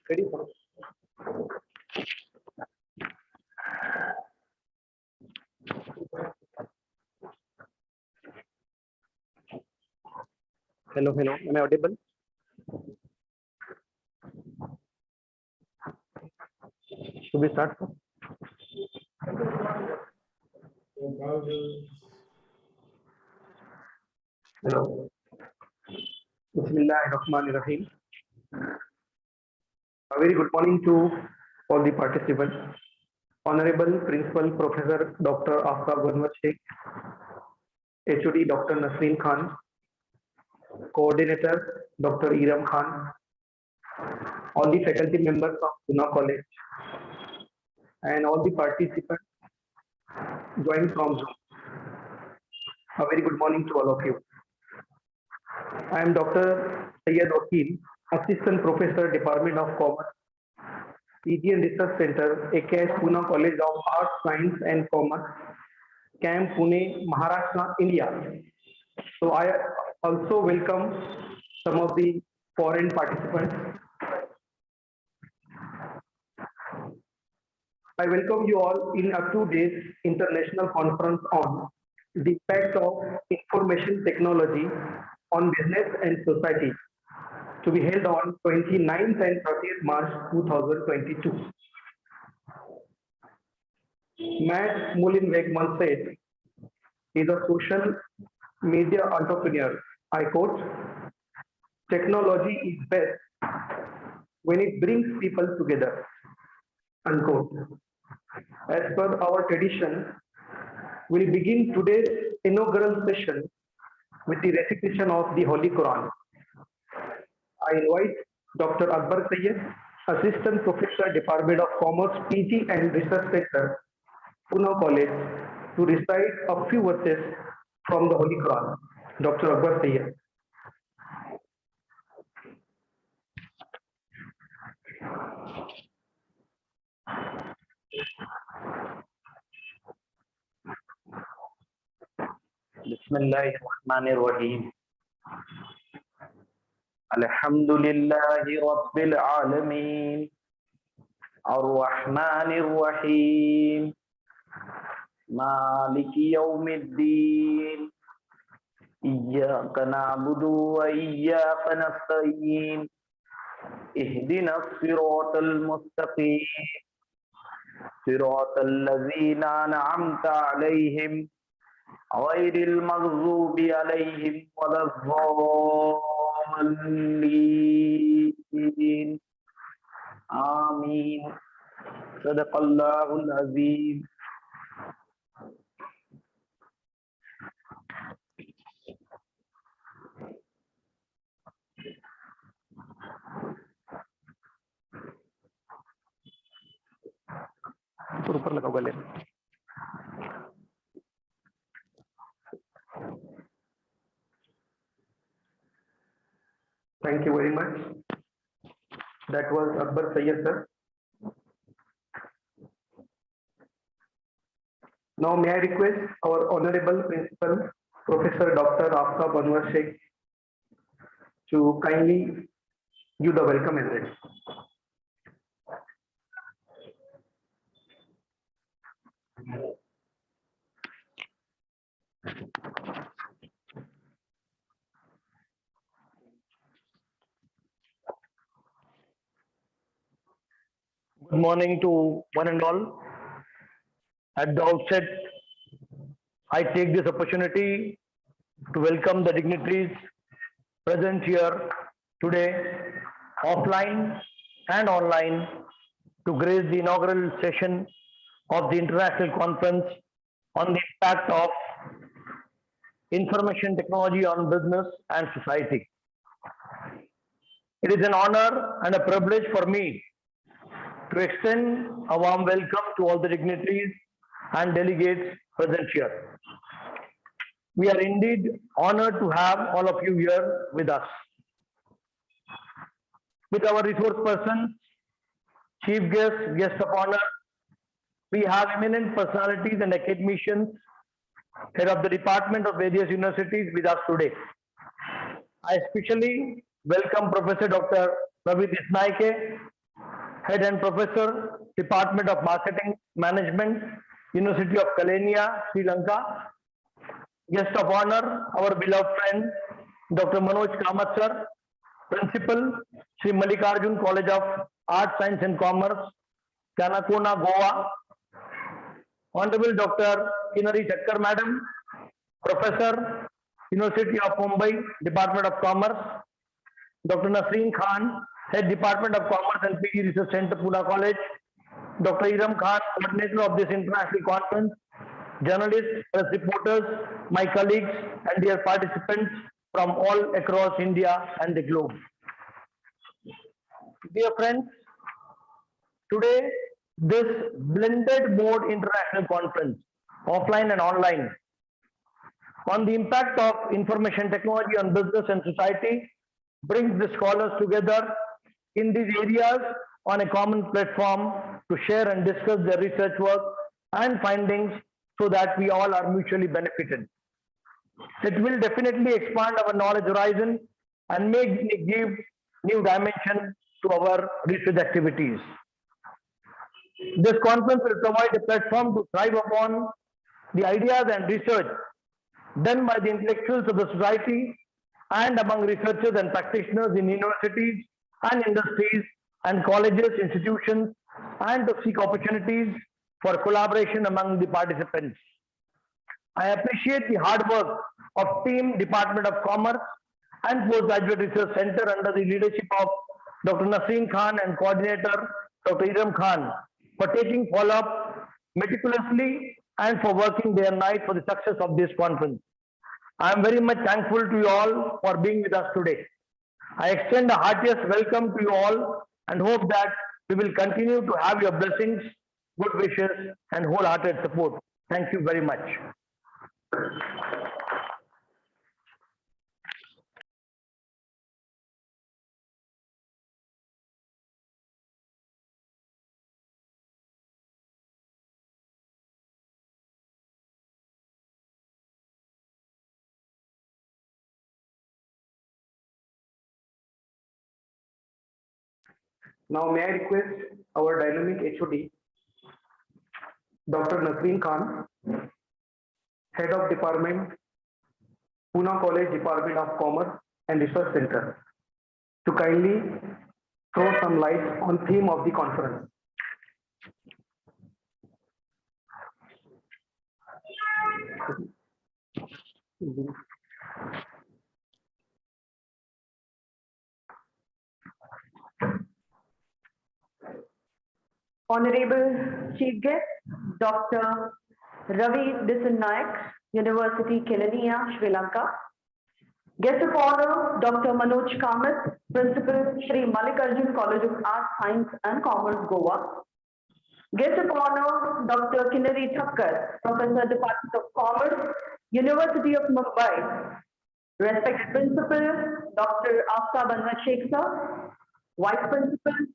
Ready for Hello, hello. Am I audible? Should we start? Hello. Bismillahirrahmanirrahim. A very good morning to all the participants. Honorable Principal Professor Dr. Aftab Anwar Sheikh, HOD Dr. Nasreen Khan, Coordinator Dr. Iram Khan, all the faculty members of Pune College, and all the participants joined from Zoom. A very good morning to all of you. I am Dr. Syed Wakil, Assistant Professor, Department of Commerce, PG and Research Center, AKS Pune College of Arts, Science and Commerce, Camp Pune, Maharashtra, India. So I also welcome some of the foreign participants. I welcome you all in a 2 days international conference on the impact of information technology on business and society, to be held on 29th and 30th March 2022. Matt Mullenweg once said, he is a social media entrepreneur. I quote, "Technology is best when it brings people together," unquote. As per our tradition, we'll begin today's inaugural session with the recitation of the Holy Quran. I invite Dr. Akbar Syed, Assistant Professor, Department of Commerce, PG and Research Center, Pune College, to recite a few verses from the Holy Quran. Dr. Akbar Syed. Bismillahirrahmanirrahim. Alhamdulillahi Rabbil Alameen. Ar-Rahmanir Rahim. Maliki Yawmiddin. Iyyaka na'budu wa iyyaka nasta'in. Ihdinas siratal mustaqim. Siratal ladzina an'amta 'alaihim غير المغضوب عليهم ولا الضالين آمين صدق الله العظيم. ऊपर लगाओ गले। Thank you very much. That was Akbar Syed, sir. Now may I request our Honorable Principal, Professor Dr. Aftab Anwar Sheikh, to kindly give the welcome address. Good morning to one and all. At the outset, I take this opportunity to welcome the dignitaries present here today, offline and online, to grace the inaugural session of the International Conference on the impact of information technology on business and society. It is an honor and a privilege for me to extend a warm welcome to all the dignitaries and delegates present here. We are indeed honored to have all of you here with us. With our resource persons, chief guests, guests of honor, we have eminent personalities and academicians, head of the department of various universities with us today. I especially welcome Professor Dr. Navid Isnaike, Head and Professor, Department of Marketing Management, University of Kelaniya, Sri Lanka. Guest of honor, our beloved friend, Dr. Manoj Kamath sir, Principal, Sri Mallikarjun College of Arts, Science and Commerce, Kanakona, Goa. Honorable Dr. Kinari Thakkar Madam, Professor, University of Mumbai, Department of Commerce. Dr. Nasreen Khan, Head Department of Commerce and PG Research Center, Pune College. Dr. Iram Khan, coordinator of this international conference. Journalists, press reporters, my colleagues and dear participants from all across India and the globe. Dear friends, today this blended mode international conference, offline and online, on the impact of information technology on business and society, brings the scholars together in these areas on a common platform to share and discuss their research work and findings so that we all are mutually benefited. It will definitely expand our knowledge horizon and give new dimension to our research activities. This conference will provide a platform to thrive upon the ideas and research done by the intellectuals of the society and among researchers and practitioners in universities and industries and colleges, institutions, and to seek opportunities for collaboration among the participants. I appreciate the hard work of team Department of Commerce and Postgraduate Research Center under the leadership of Dr. Nasreen Khan and coordinator Dr. Iram Khan for taking follow-up meticulously and for working day and night for the success of this conference. I am very much thankful to you all for being with us today. I extend a heartiest welcome to you all and hope that we will continue to have your blessings, good wishes, and wholehearted support. Thank you very much. Now may I request our dynamic HOD, Dr. Nasreen Khan, Head of Department, Pune College Department of Commerce and Research Center, to kindly throw some light on theme of the conference. Honorable Chief Guest, Dr. Ravi Disanayak, University Kelaniya, Sri Lanka. Guest of honor, Dr. Manoj Kamath, Principal, Sri Mallikarjun College of Arts, Science and Commerce, Goa. Guest of honor, Dr. Kinari Thakkar, Professor, Department of Commerce, University of Mumbai. Respected Principal, Dr. Aftab Anwar Sheikh Sir, Vice Principal,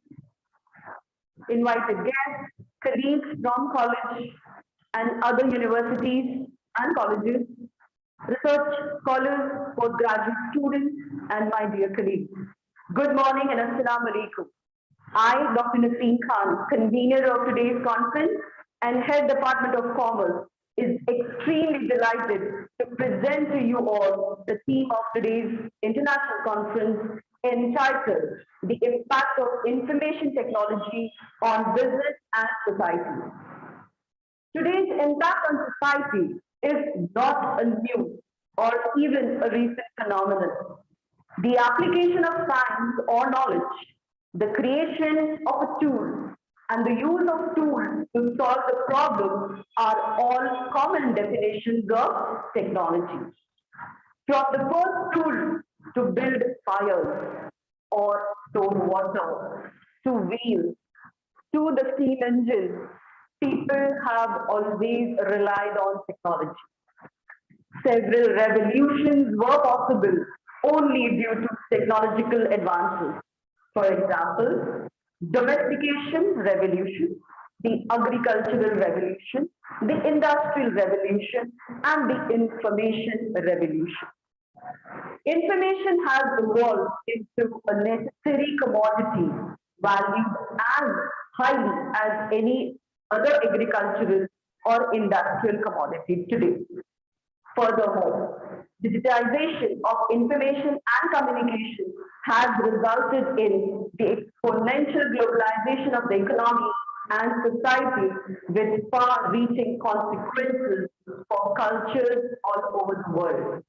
invited guests, colleagues from college and other universities and colleges, research scholars, postgraduate students, and my dear colleagues. Good morning and Assalamu Alaikum. I, Dr. Nasreen Khan, convener of today's conference and head Department of Commerce, is extremely delighted to present to you all the theme of today's international conference entitled The Impact of Information Technology on Business and Society. Today's impact on society is not a new or even a recent phenomenon. The application of science or knowledge, the creation of a tool, and the use of tools to solve the problem are all common definitions of technology. From the first tool to build fires or store water, to wheels, to the steam engine, people have always relied on technology. Several revolutions were possible only due to technological advances. For example, domestication revolution, the agricultural revolution, the industrial revolution, and the information revolution. Information has evolved into a necessary commodity valued as highly as any other agricultural or industrial commodity today. Furthermore, digitization of information and communication has resulted in the exponential globalization of the economy and society with far-reaching consequences for cultures all over the world.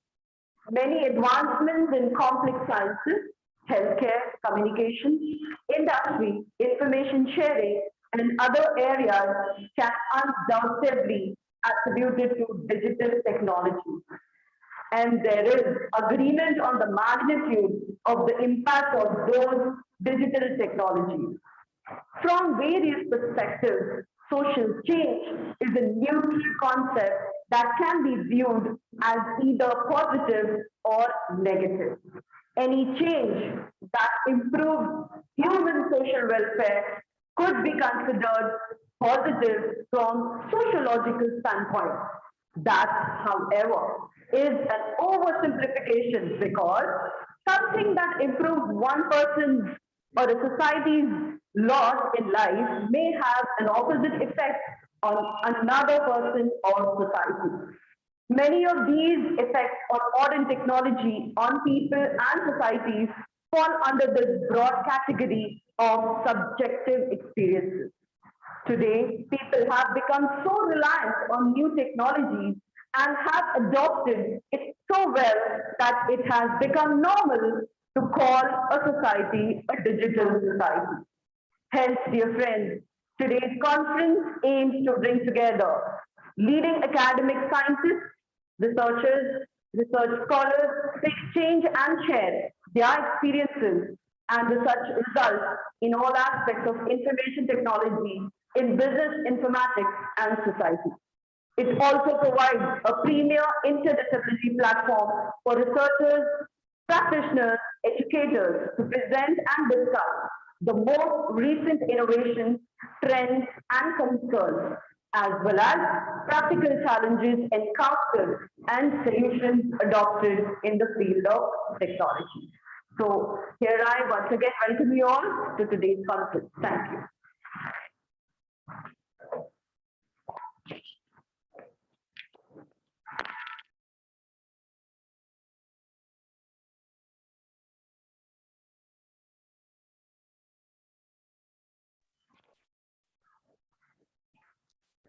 Many advancements in complex sciences, healthcare, communication, industry, information sharing, and other areas can undoubtedly attributed to digital technology. And there is agreement on the magnitude of the impact of those digital technologies. From various perspectives, social change is a neutral concept that can be viewed as either positive or negative. Any change that improves human social welfare could be considered positive from sociological standpoint. That, however, is an oversimplification because something that improves one person's or a society's lot in life may have an opposite effect on another person or society. Many of these effects of modern technology on people and societies fall under this broad category of subjective experiences. Today, people have become so reliant on new technologies and have adopted it so well that it has become normal to call a society a digital society. Hence, dear friends, today's conference aims to bring together leading academic scientists, researchers, research scholars to exchange and share their experiences and research results in all aspects of information technology in business informatics and society. It also provides a premier interdisciplinary platform for researchers, practitioners, educators to present and discuss the most recent innovations, trends, and concerns, as well as practical challenges encountered and solutions adopted in the field of technology. So here I once again welcome you all to today's conference. Thank you.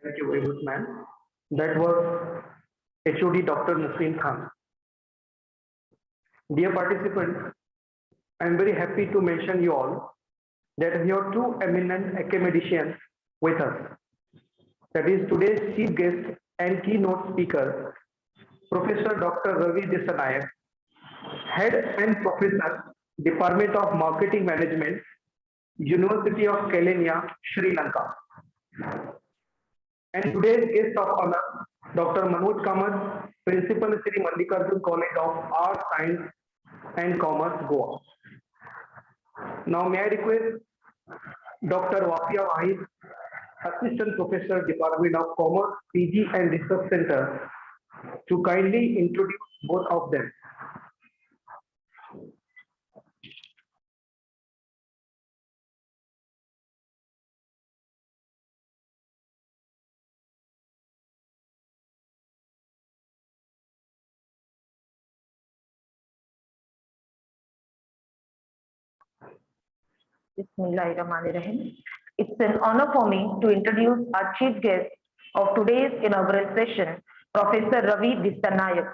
Thank you very much, ma'am. That was HOD Dr. Nasreen Khan. Dear participants, I am very happy to mention you all that we have two eminent academicians with us. That is today's chief guest and keynote speaker, Professor Dr. Ravi Desanayak, Head and Professor, Department of Marketing Management, University of Kelania, Sri Lanka. And today's guest of honor, Dr. Manoj Kamath, Principal, Sri Mallikarjun College of Art, Science and Commerce, Goa. Now may I request Dr. Wafia Wahid, Assistant Professor, Department of Commerce, PG and Research Center, to kindly introduce both of them. Bismillahirrahmanirrahim. It's an honor for me to introduce our chief guest of today's inaugural session, Professor Ravi Desanayak.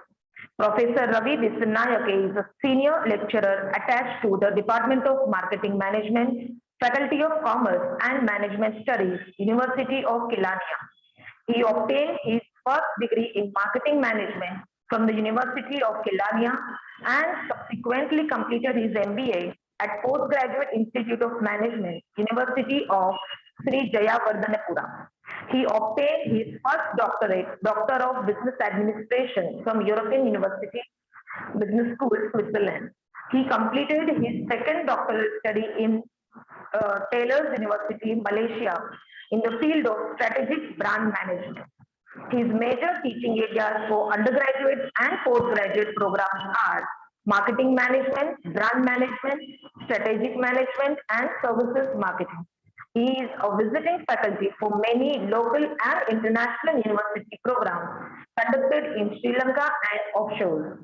Professor Ravi Desanayak is a senior lecturer attached to the Department of Marketing Management, Faculty of Commerce and Management Studies, University of Kelania. He obtained his first degree in Marketing Management from the University of Kelania and subsequently completed his MBA at Postgraduate Institute of Management, University of Sri Jayawardhanapura. He obtained his first doctorate, Doctor of Business Administration from European University Business School, Switzerland. He completed his second doctoral study in Taylor's University, Malaysia, in the field of strategic brand management. His major teaching areas for undergraduate and postgraduate programs are marketing management, brand management, strategic management, and services marketing. He is a visiting faculty for many local and international university programs conducted in Sri Lanka and offshore.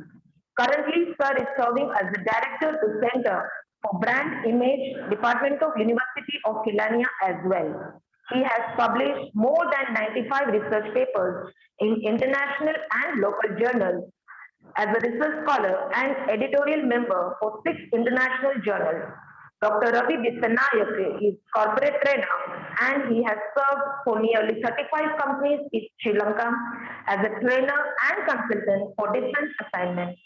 Currently, Sir is serving as the Director to Center for Brand Image, Department of University of Kelaniya as well. He has published more than 95 research papers in international and local journals as a research scholar and editorial member for 6 international journals. Dr. Ravi Visanayak is corporate trainer and he has served for nearly 35 companies in Sri Lanka as a trainer and consultant for different assignments.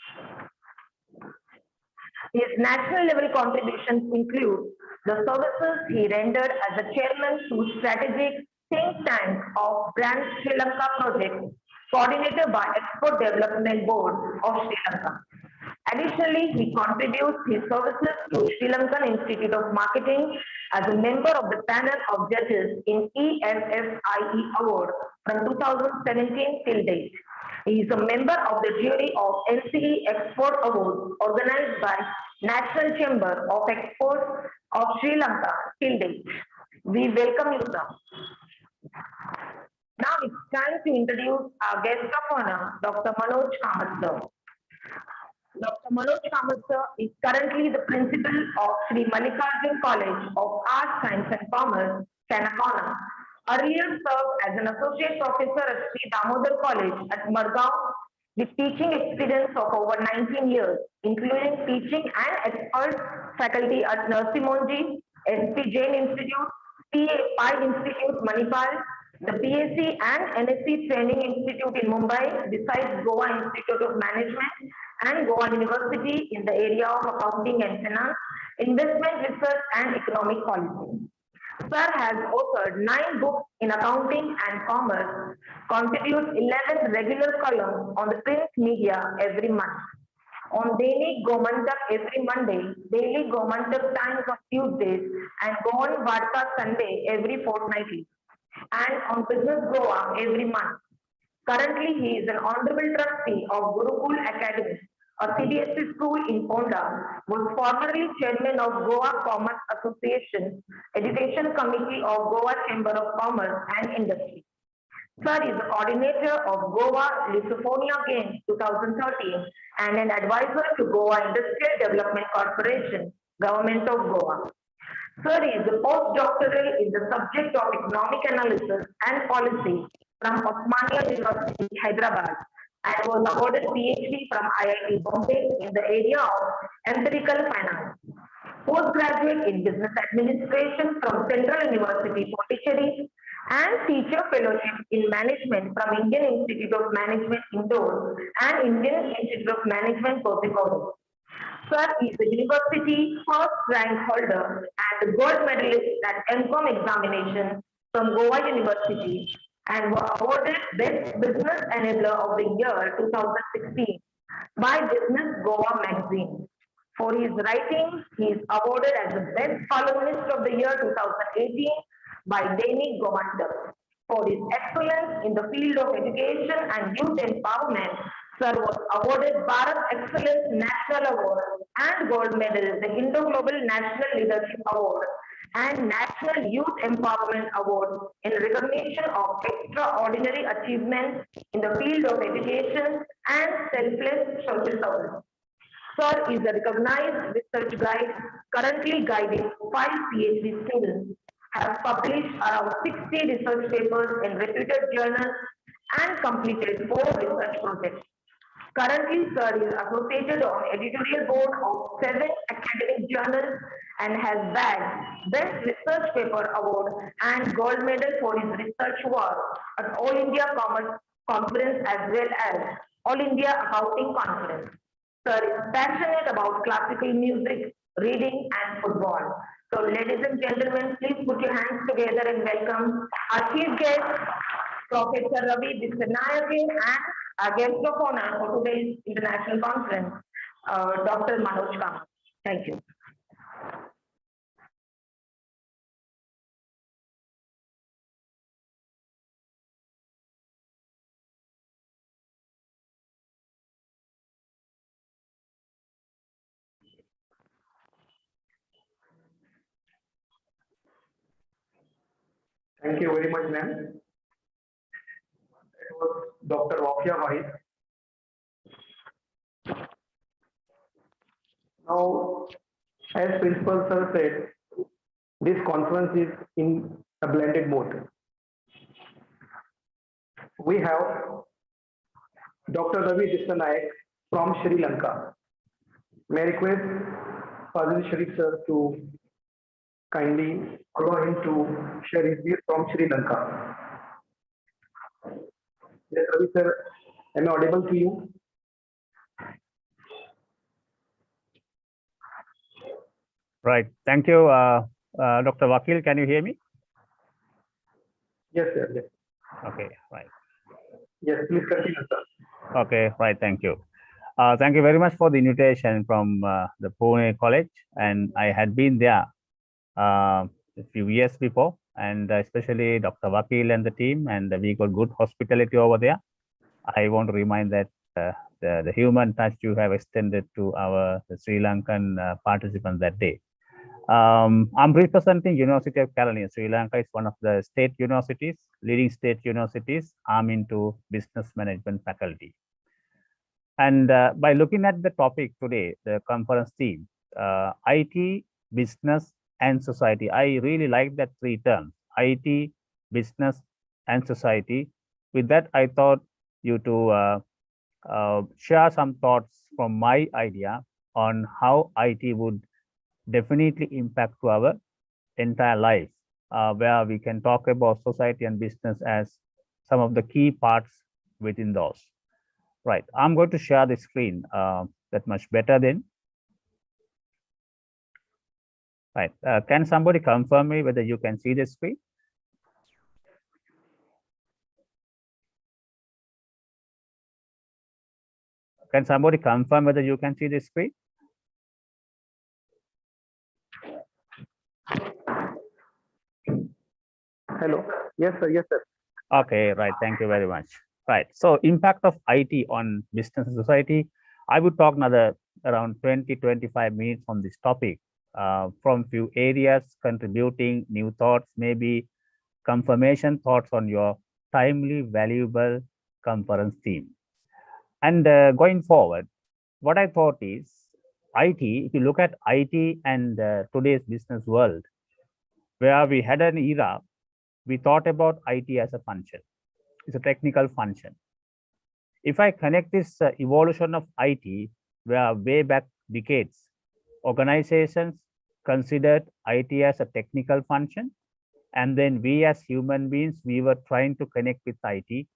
His national level contributions include the services he rendered as a chairman to strategic think tank of Brand Sri Lanka project coordinated by Export Development Board of Sri Lanka. Additionally, he contributes his services to Sri Lankan Institute of Marketing as a member of the panel of judges in EFFIE Award from 2017 till date. He is a member of the jury of NCE Export Awards organized by National Chamber of Exports of Sri Lanka till date. We welcome you, sir. Now it's time to introduce our guest of honor, Dr. Manoj Kamath, sir. Dr. Manoj Kamath, sir, is currently the principal of Sri Mallikarjun College of Arts, Science and Commerce, Kanakana. Earlier served as an associate professor at Sri Damodar College at Margao with teaching experience of over 19 years, including teaching and expert faculty at Narsimonji, SP Jain Institute, PA Pi Institute, Manipal, the PAC and NSC Training Institute in Mumbai, besides Goa Institute of Management and Goa University in the area of accounting and finance, investment research and economic policy. Sir has authored 9 books in accounting and commerce, contributes 11 regular columns on the print media every month. On Dainik Gomantak every Monday, Daily Gomantak Times on Tuesdays, and Goan Varta Sunday every fortnightly, and on Business Goa every month. Currently, he is an honorable trustee of Gurukul Academy, a CBSE school in Ponda, was formerly chairman of Goa Commerce Association, Education Committee of Goa Chamber of Commerce and Industry. Sir is the coordinator of Goa Lisophonia Games 2013 and an advisor to Goa Industrial Development Corporation, Government of Goa. Sir is a postdoctoral in the subject of economic analysis and policy from Osmania University, Hyderabad, and was awarded PhD from IIT Bombay in the area of empirical finance. Postgraduate in business administration from Central University, Pondicherry, and teacher fellowship in management from Indian Institute of Management, Indore, and Indian Institute of Management, Kozhikode. Sir is a university first rank holder and gold medalist at MCOM examination from Goa University and was awarded Best Business Enabler of the Year 2016 by Business Goa magazine. For his writings, he is awarded as the Best Columnist of the Year 2018 by Dainik Gomantak. For his excellence in the field of education and youth empowerment, Sir was awarded Bharat Excellence National Award and Gold Medal, the Indo-Global National Leadership Award and National Youth Empowerment Award in recognition of extraordinary achievements in the field of education and selfless social service. Sir is a recognized research guide, currently guiding 5 PhD students, has published around 60 research papers in reputed journals and completed 4 research projects. Currently, Sir is associated on editorial board of 7 academic journals and has bagged Best Research Paper Award and Gold Medal for his research work at All India Commerce Conference as well as All India Accounting Conference. Sir is passionate about classical music, reading and football. So ladies and gentlemen, please put your hands together and welcome our chief guest, Professor Ravi Visanayak, and our guest of honor for today's international conference, Dr. Manoj Kamath. Thank you. Thank you very much, ma'am. It was Dr. Wafia Wahid. Now, as Principal Sir said, this conference is in a blended mode. We have Dr. Ravi Disanayak from Sri Lanka. May I request Fazil Sharif sir to kindly allow him to share his views from Sri Lanka. Yes, Ravi sir, am I audible to you? Right. Thank you, Dr. Vakil. Can you hear me? Yes, sir. Yes, Okay. Right. yes, please continue, sir. Okay. Right. Thank you. Thank you very much for the invitation from the Pune College, and I had been there a few years before, and especially Dr. Vakil and the team, and we got good hospitality over there. I want to remind that the human touch you have extended to our Sri Lankan participants that day. I'm representing University of Carolina. Sri Lanka is one of the state universities, leading state universities. I'm into business management faculty. And by looking at the topic today, the conference theme, IT, business, and society. I really like that three terms, IT, business, and society. With that, I thought you to share some thoughts from my idea on how IT would definitely impact to our entire life, where we can talk about society and business as some of the key parts within those. Right, I'm going to share the screen that much better then. Right, can somebody confirm me whether you can see the screen? Can somebody confirm whether you can see the screen? Hello. Yes, sir. Yes, sir. Okay, right. Thank you very much. Right. So impact of IT on business and society. I would talk another around 20-25 minutes on this topic from few areas, contributing new thoughts, maybe confirmation thoughts on your timely, valuable conference theme. And going forward, what I thought is IT, if you look at IT and today's business world, where we had an era, we thought about IT as a function. It's a technical function. If I connect this evolution of IT, where way back decades, organizations considered IT as a technical function, and then we as human beings, we were trying to connect with IT,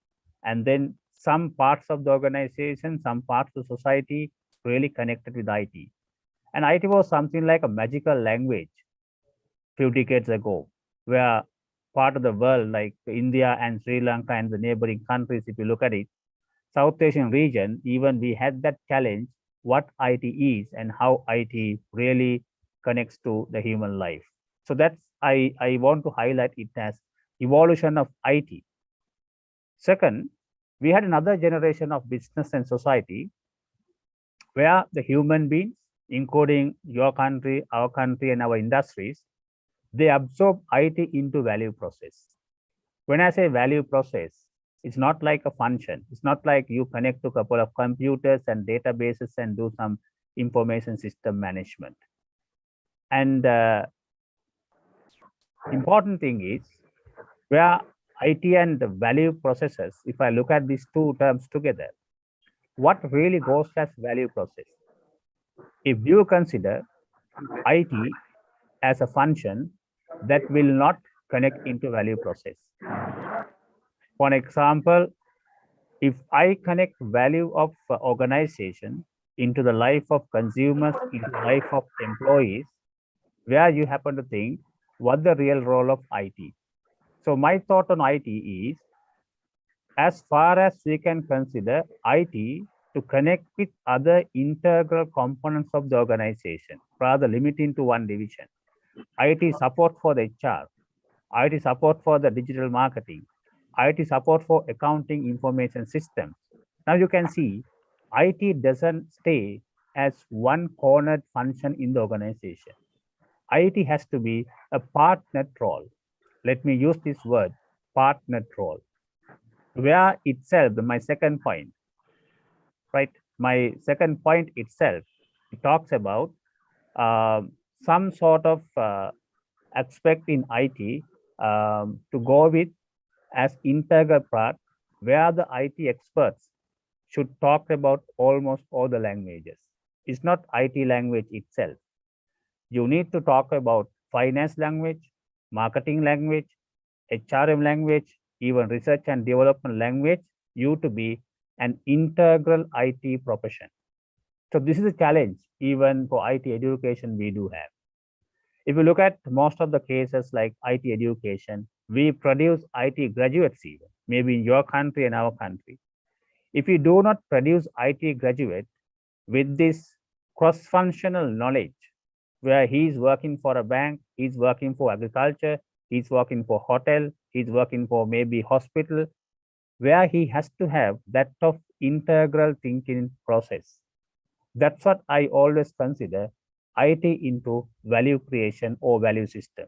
and then some parts of the organization, some parts of society really connected with IT. And IT was something like a magical language few decades ago, where part of the world like India and Sri Lanka and the neighboring countries, if you look at it, South Asian region, even we had that challenge, what IT is and how IT really connects to the human life. So that's, I want to highlight it as evolution of IT. Second, we had another generation of business and society where the human beings, including your country, our country, and our industries, they absorb IT into value process. When I say value process, it's not like a function. It's not like you connect to a couple of computers and databases and do some information system management. And important thing is where IT and the value processes, if I look at these two terms together, what really goes as value process? If you consider IT as a function that will not connect into value process. For example, if I connect value of organization into the life of consumers, into the life of employees, where you happen to think what the real role of IT. So my thought on IT is, as far as we can consider IT to connect with other integral components of the organization, rather limiting to one division. IT support for the HR, IT support for the digital marketing, IT support for accounting information systems. Now you can see IT doesn't stay as one cornered function in the organization. IT has to be a partner role. let me use this word, partner role, where itself, my second point, right? My second point itself, it talks about some sort of aspect in IT to go with as integral part, where the IT experts should talk about almost all the languages. It's not IT language itself. You need to talk about finance language, marketing language, HRM language, even research and development language, you to be an integral IT profession. So this is a challenge even for IT education we do have. If you look at most of the cases like IT education, we produce IT graduates even, maybe in your country and our country. If you do not produce IT graduate with this cross-functional knowledge, where he is working for a bank, he's working for agriculture, he's working for hotel, he's working for maybe hospital, where he has to have that of integral thinking process. That's what I always consider IT into value creation or value system.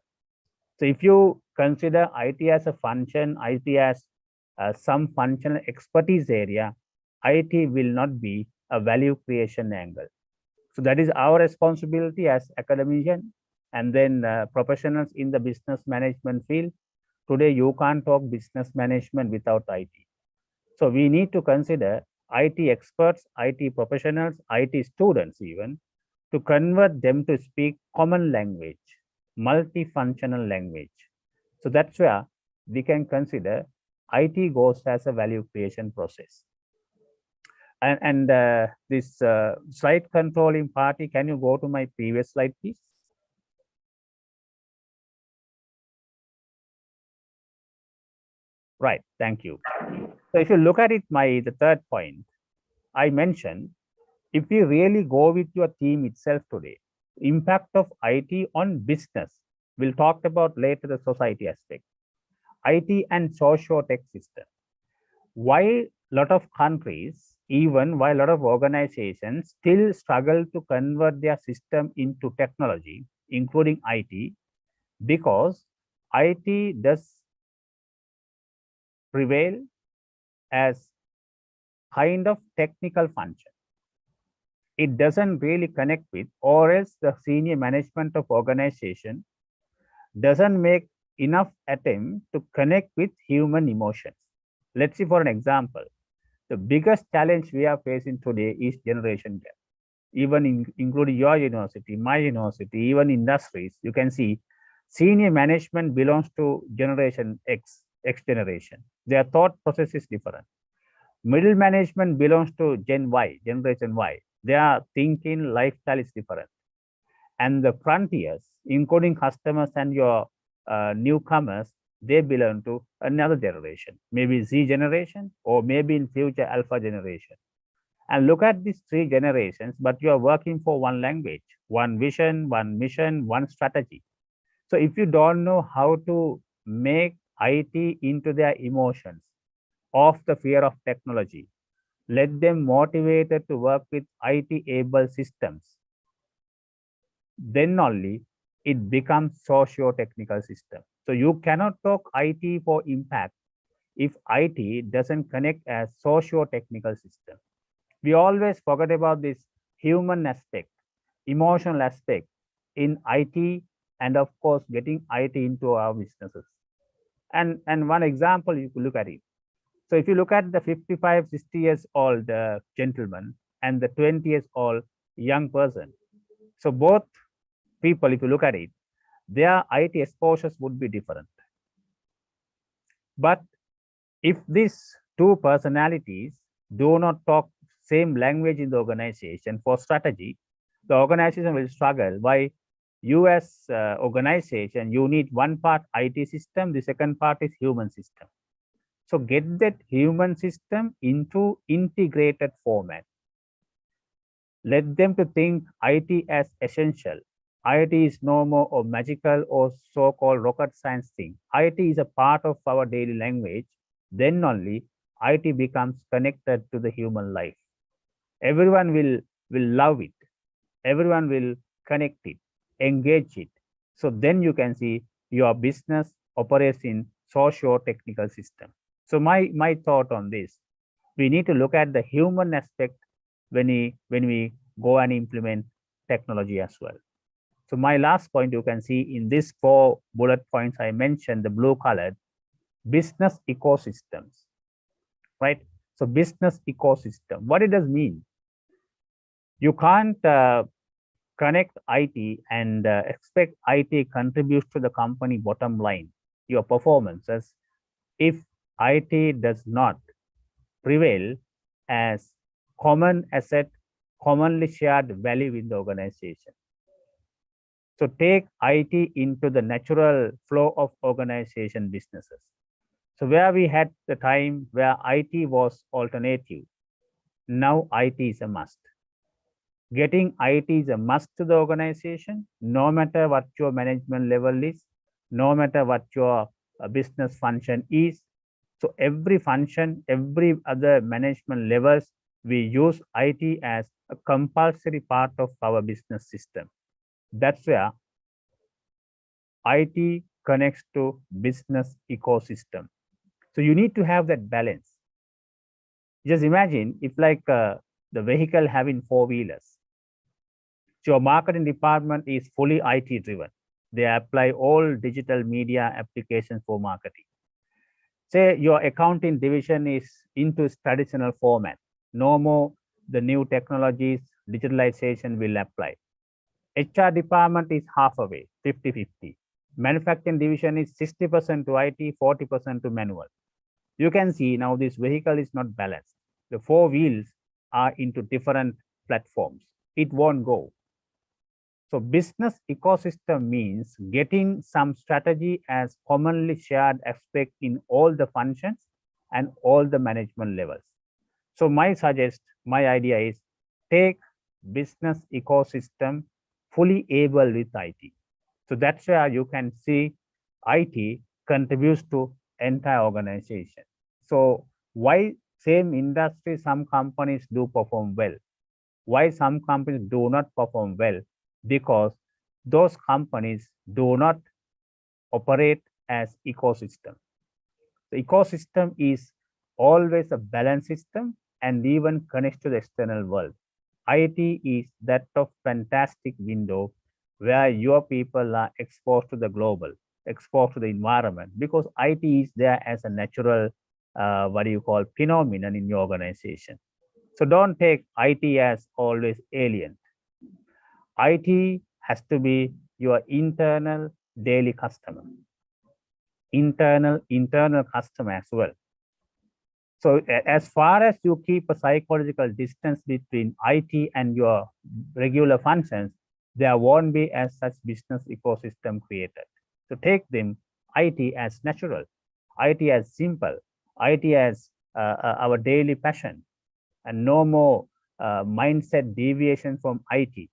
So if you consider IT as a function, IT as some functional expertise area, IT will not be a value creation angle. So that is our responsibility as academician and then professionals in the business management field. Today, you can't talk business management without IT. So we need to consider IT experts, IT professionals, IT students even, to convert them to speak common language, multifunctional language. So that's where we can consider IT goes as a value creation process. And this slide controlling party, can you go to my previous slide, please? Right, thank you. So if you look at it, the third point, I mentioned, if we really go with your theme itself today, impact of IT on business, we'll talk about later the society aspect, IT and socio-tech system. Why a lot of countries, even why a lot of organizations still struggle to convert their system into technology, including IT, because IT does prevail as kind of technical function. It doesn't really connect with, or else the senior management of organization doesn't make enough attempt to connect with human emotions. Let's see for an example. The biggest challenge we are facing today is generation gap. Even including your university, my university, even industries, you can see senior management belongs to generation X generation. Their thought process is different. Middle management belongs to Gen Y, generation Y. Their thinking lifestyle is different. And the frontiers, including customers and your newcomers, they belong to another generation, maybe Z generation, or maybe in future Alpha generation. And look at these three generations, but you are working for one language, one vision, one mission, one strategy. So if you don't know how to make IT into their emotions of the fear of technology, let them motivated to work with IT able systems, then only it becomes socio-technical system. So you cannot talk IT for impact if IT doesn't connect as socio-technical system. We always forget about this human aspect, emotional aspect in IT, and of course getting IT into our businesses. And one example, you could look at it. So if you look at the 55, 60 years old gentleman and the 20 years old young person, so both people, if you look at it, their IT exposures would be different. But if these two personalities do not talk same language in the organization for strategy, the organization will struggle. Why? You as organization, you need one part IT system, the second part is human system. So get that human system into integrated format. Let them to think IT as essential. IT is no more or magical or so-called rocket science thing. IT is a part of our daily language. Then only IT becomes connected to the human life. Everyone will love it. Everyone will connect it, engage it. So then you can see your business operates in socio-technical system. So my thought on this, we need to look at the human aspect when we go and implement technology as well. So my last point, you can see in these 4 bullet points I mentioned, the blue colored, business ecosystems, right? So business ecosystem, what it does mean? You can't connect IT and expect IT contributes to the company bottom line, your performances, if IT does not prevail as common asset, commonly shared value in the organization. So take IT into the natural flow of organization businesses. So where we had the time where IT was alternative, now IT is a must. Getting IT is a must to the organization, no matter what your management level is, no matter what your business function is. So every function, every other management levels, we use IT as a compulsory part of our business system. That's where IT connects to business ecosystem. So you need to have that balance. Just imagine if like the vehicle having 4 wheelers. So your marketing department is fully IT driven. They apply all digital media applications for marketing. Say your accounting division is into traditional format. No more the new technologies, digitalization will apply. HR department is half away, 50-50. Manufacturing division is 60% to IT, 40% to manual. You can see now this vehicle is not balanced. The 4 wheels are into different platforms. It won't go. So business ecosystem means getting some strategy as commonly shared aspect in all the functions and all the management levels. So my idea is take business ecosystem fully able with IT. So that's where you can see IT contributes to entire organization. So why same industry, some companies do perform well? Why some companies do not perform well? Because those companies do not operate as ecosystem. The ecosystem is always a balanced system and even connects to the external world. IT is that of fantastic window where your people are exposed to the global, exposed to the environment, because IT is there as a natural, what do you call, phenomenon in your organization. So don't take IT as always alien. IT has to be your internal daily customer, internal customer as well. So as far as you keep a psychological distance between IT and your regular functions, there won't be as such business ecosystem created. So take them IT as natural, IT as simple, IT as our daily passion, and no more mindset deviation from IT.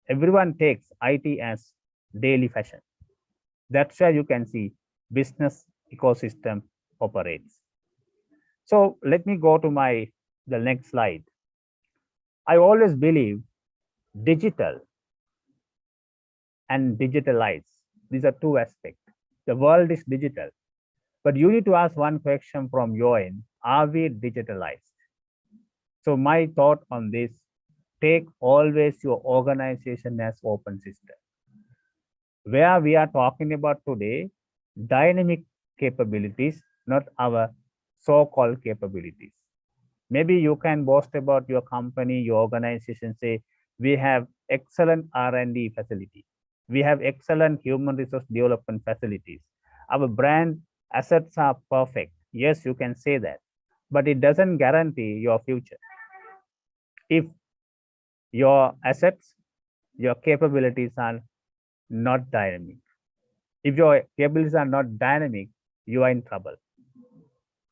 Everyone takes IT as daily fashion. That's where you can see business ecosystem operates. So let me go to the next slide. I always believe digital and digitalize. These are two aspects. The world is digital, but you need to ask one question from your end: are we digitalized? So my thought on this: take always your organization as open system. Where we are talking about today, dynamic capabilities, not our so-called capabilities. Maybe you can boast about your company, your organization, say, we have excellent R&D facility. We have excellent human resource development facilities. Our brand assets are perfect. Yes, you can say that, but it doesn't guarantee your future. If your assets, your capabilities are not dynamic. If your capabilities are not dynamic, you are in trouble.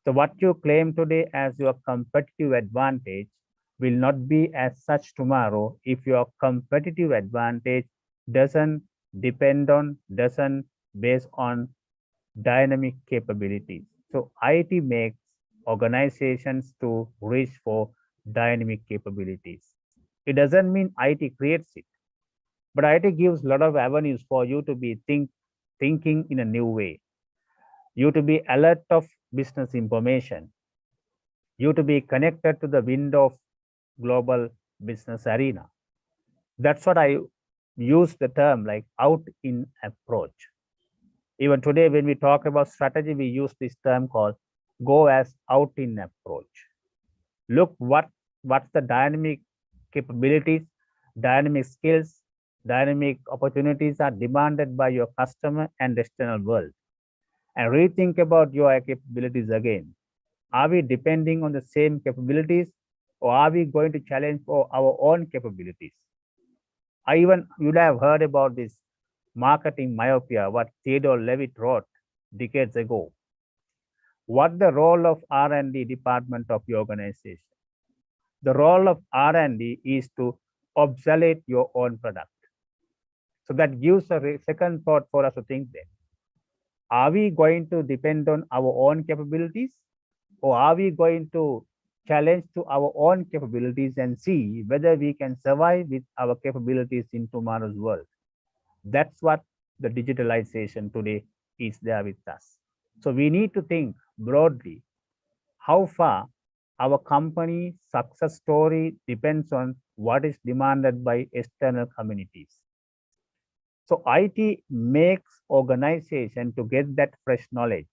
So what you claim today as your competitive advantage will not be as such tomorrow if your competitive advantage doesn't doesn't base on dynamic capabilities. So IT makes organizations to reach for dynamic capabilities. It doesn't mean IT creates it, but IT gives a lot of avenues for you to be thinking in a new way. you to be alert of business information, you to be connected to the wind of global business arena. That's what I use the term like out in approach. Even today, when we talk about strategy, we use this term called go as out in approach. Look what's the dynamic capabilities, dynamic skills, dynamic opportunities are demanded by your customer and external world. And rethink about your capabilities again. Are we depending on the same capabilities or are we going to challenge for our own capabilities? You would have heard about this marketing myopia, what Theodore Levitt wrote decades ago. What the role of R&D department of your organization? The role of R&D is to obsolete your own product. So that gives a second thought for us to think then. Are we going to depend on our own capabilities or are we going to challenge to our own capabilities and see whether we can survive with our capabilities in tomorrow's world? That's what the digitalization today is there with us. So we need to think broadly how far our company success story depends on what is demanded by external communities. So IT makes organization to get that fresh knowledge,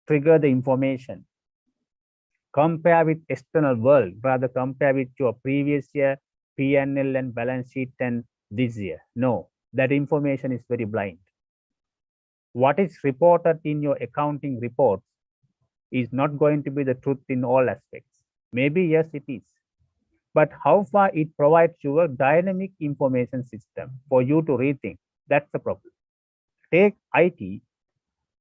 trigger the information, compare with external world, rather compare with your previous year P&L and balance sheet and this year. No, that information is very blind. What is reported in your accounting reports is not going to be the truth in all aspects. Maybe yes, it is. But how far it provides you a dynamic information system for you to rethink, that's the problem. Take IT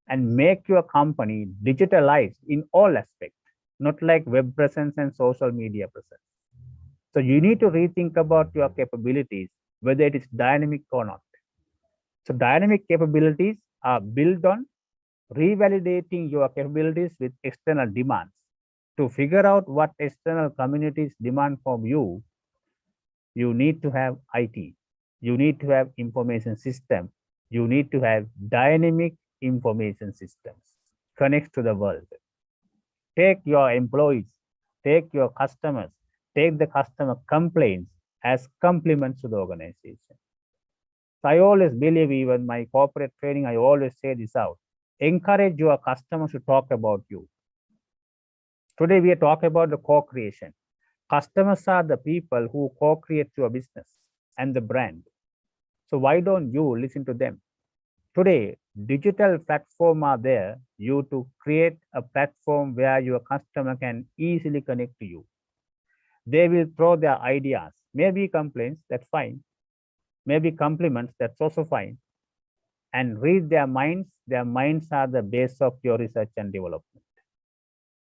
and make your company digitalized in all aspects, not like web presence and social media presence. So you need to rethink about your capabilities, whether it is dynamic or not. So dynamic capabilities are built on revalidating your capabilities with external demands. To figure out what external communities demand from you, you need to have IT, you need to have information system, you need to have dynamic information systems, connect to the world. Take your employees, take your customers, take the customer complaints as compliments to the organization. So I always believe, even my corporate training, I always say this out. Encourage your customers to talk about you. Today we are talking about the co-creation. Customers are the people who co-create your business and the brand. So why don't you listen to them? Today, digital platforms are there, you to create a platform where your customer can easily connect to you. They will throw their ideas, maybe complaints, that's fine. Maybe compliments, that's also fine. And read their minds. Their minds are the base of your research and development.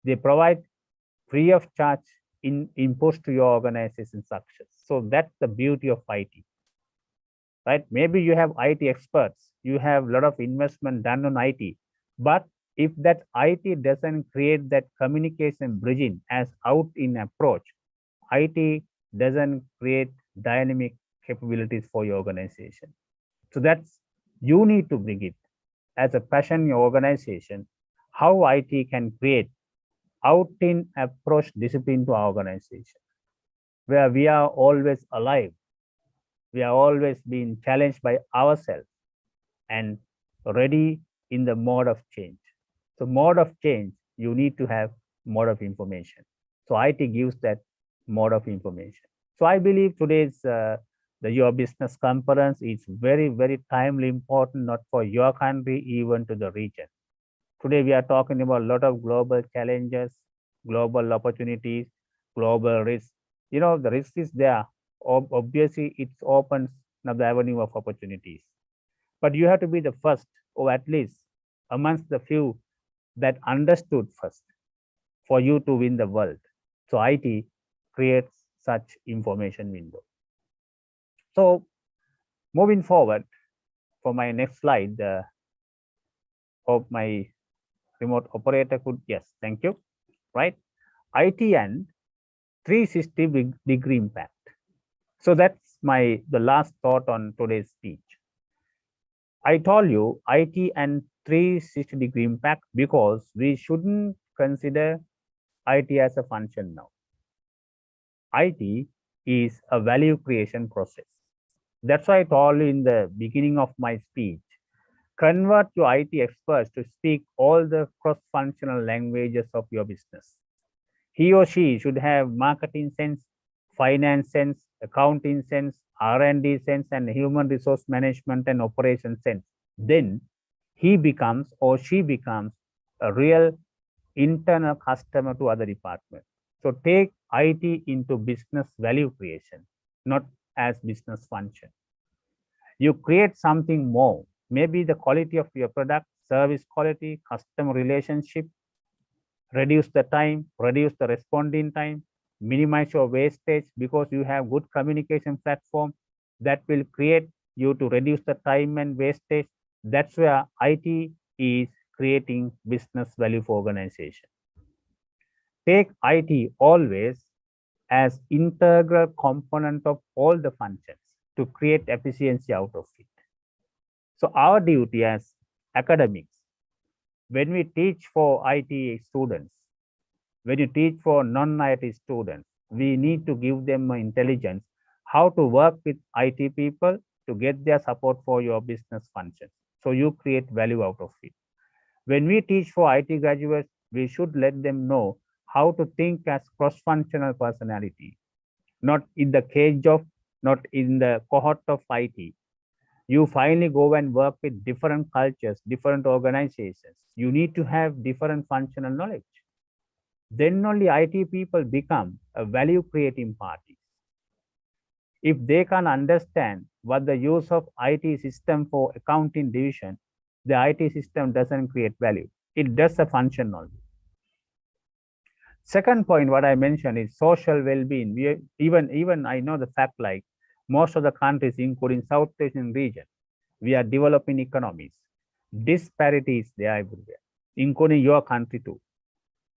They provide free of charge inputs to your organization success. So that's the beauty of IT, right? Maybe you have IT experts, you have a lot of investment done on IT, but if that IT doesn't create that communication bridging as out in approach, IT doesn't create dynamic capabilities for your organization. So that's, you need to bring it as a passion in your organization, how IT can create out in approach discipline to our organization, where we are always alive, we are always being challenged by ourselves and ready in the mode of change. So mode of change, you need to have mode of information. So IT gives that mode of information. So I believe today's your business conference is very, very timely important, not for your country, even to the region. Today we are talking about a lot of global challenges, global opportunities, global risks. You know, the risk is there. Obviously, it opens another avenue of opportunities. But you have to be the first, or at least amongst the few that understood first for you to win the world. So IT creates such information window. So moving forward, for my next slide, hope my remote operator could, yes, thank you, right? IT and 360-degree impact. So that's the last thought on today's speech. I told you IT and 360-degree impact because we shouldn't consider IT as a function now. IT is a value creation process. That's why I told you in the beginning of my speech, convert your IT experts to speak all the cross-functional languages of your business. He or she should have marketing sense, finance sense, accounting sense, R&D sense, and human resource management and operation sense. Then he becomes or she becomes a real internal customer to other departments. So take IT into business value creation, not as business function. You create something more, maybe the quality of your product, service quality, customer relationship, reduce the time, reduce the responding time, minimize your wastage because you have good communication platform that will create you to reduce the time and wastage. That's where IT is creating business value for organization. Take IT always as integral component of all the functions to create efficiency out of it. So our duty as academics, when we teach for IT students, when you teach for non-IT students, we need to give them intelligence how to work with IT people to get their support for your business functions. So you create value out of it. When we teach for IT graduates, we should let them know how to think as cross-functional personality, not in the cage of, not in the cohort of IT. You finally go and work with different cultures, different organizations. You need to have different functional knowledge. Then only IT people become a value creating party. If they can understand what the use of IT system for accounting division, the IT system doesn't create value. It does a function only. Second point, what I mentioned is social well-being. Even I know the fact like most of the countries, including South Asian region, we are developing economies. Disparities there everywhere, including your country too.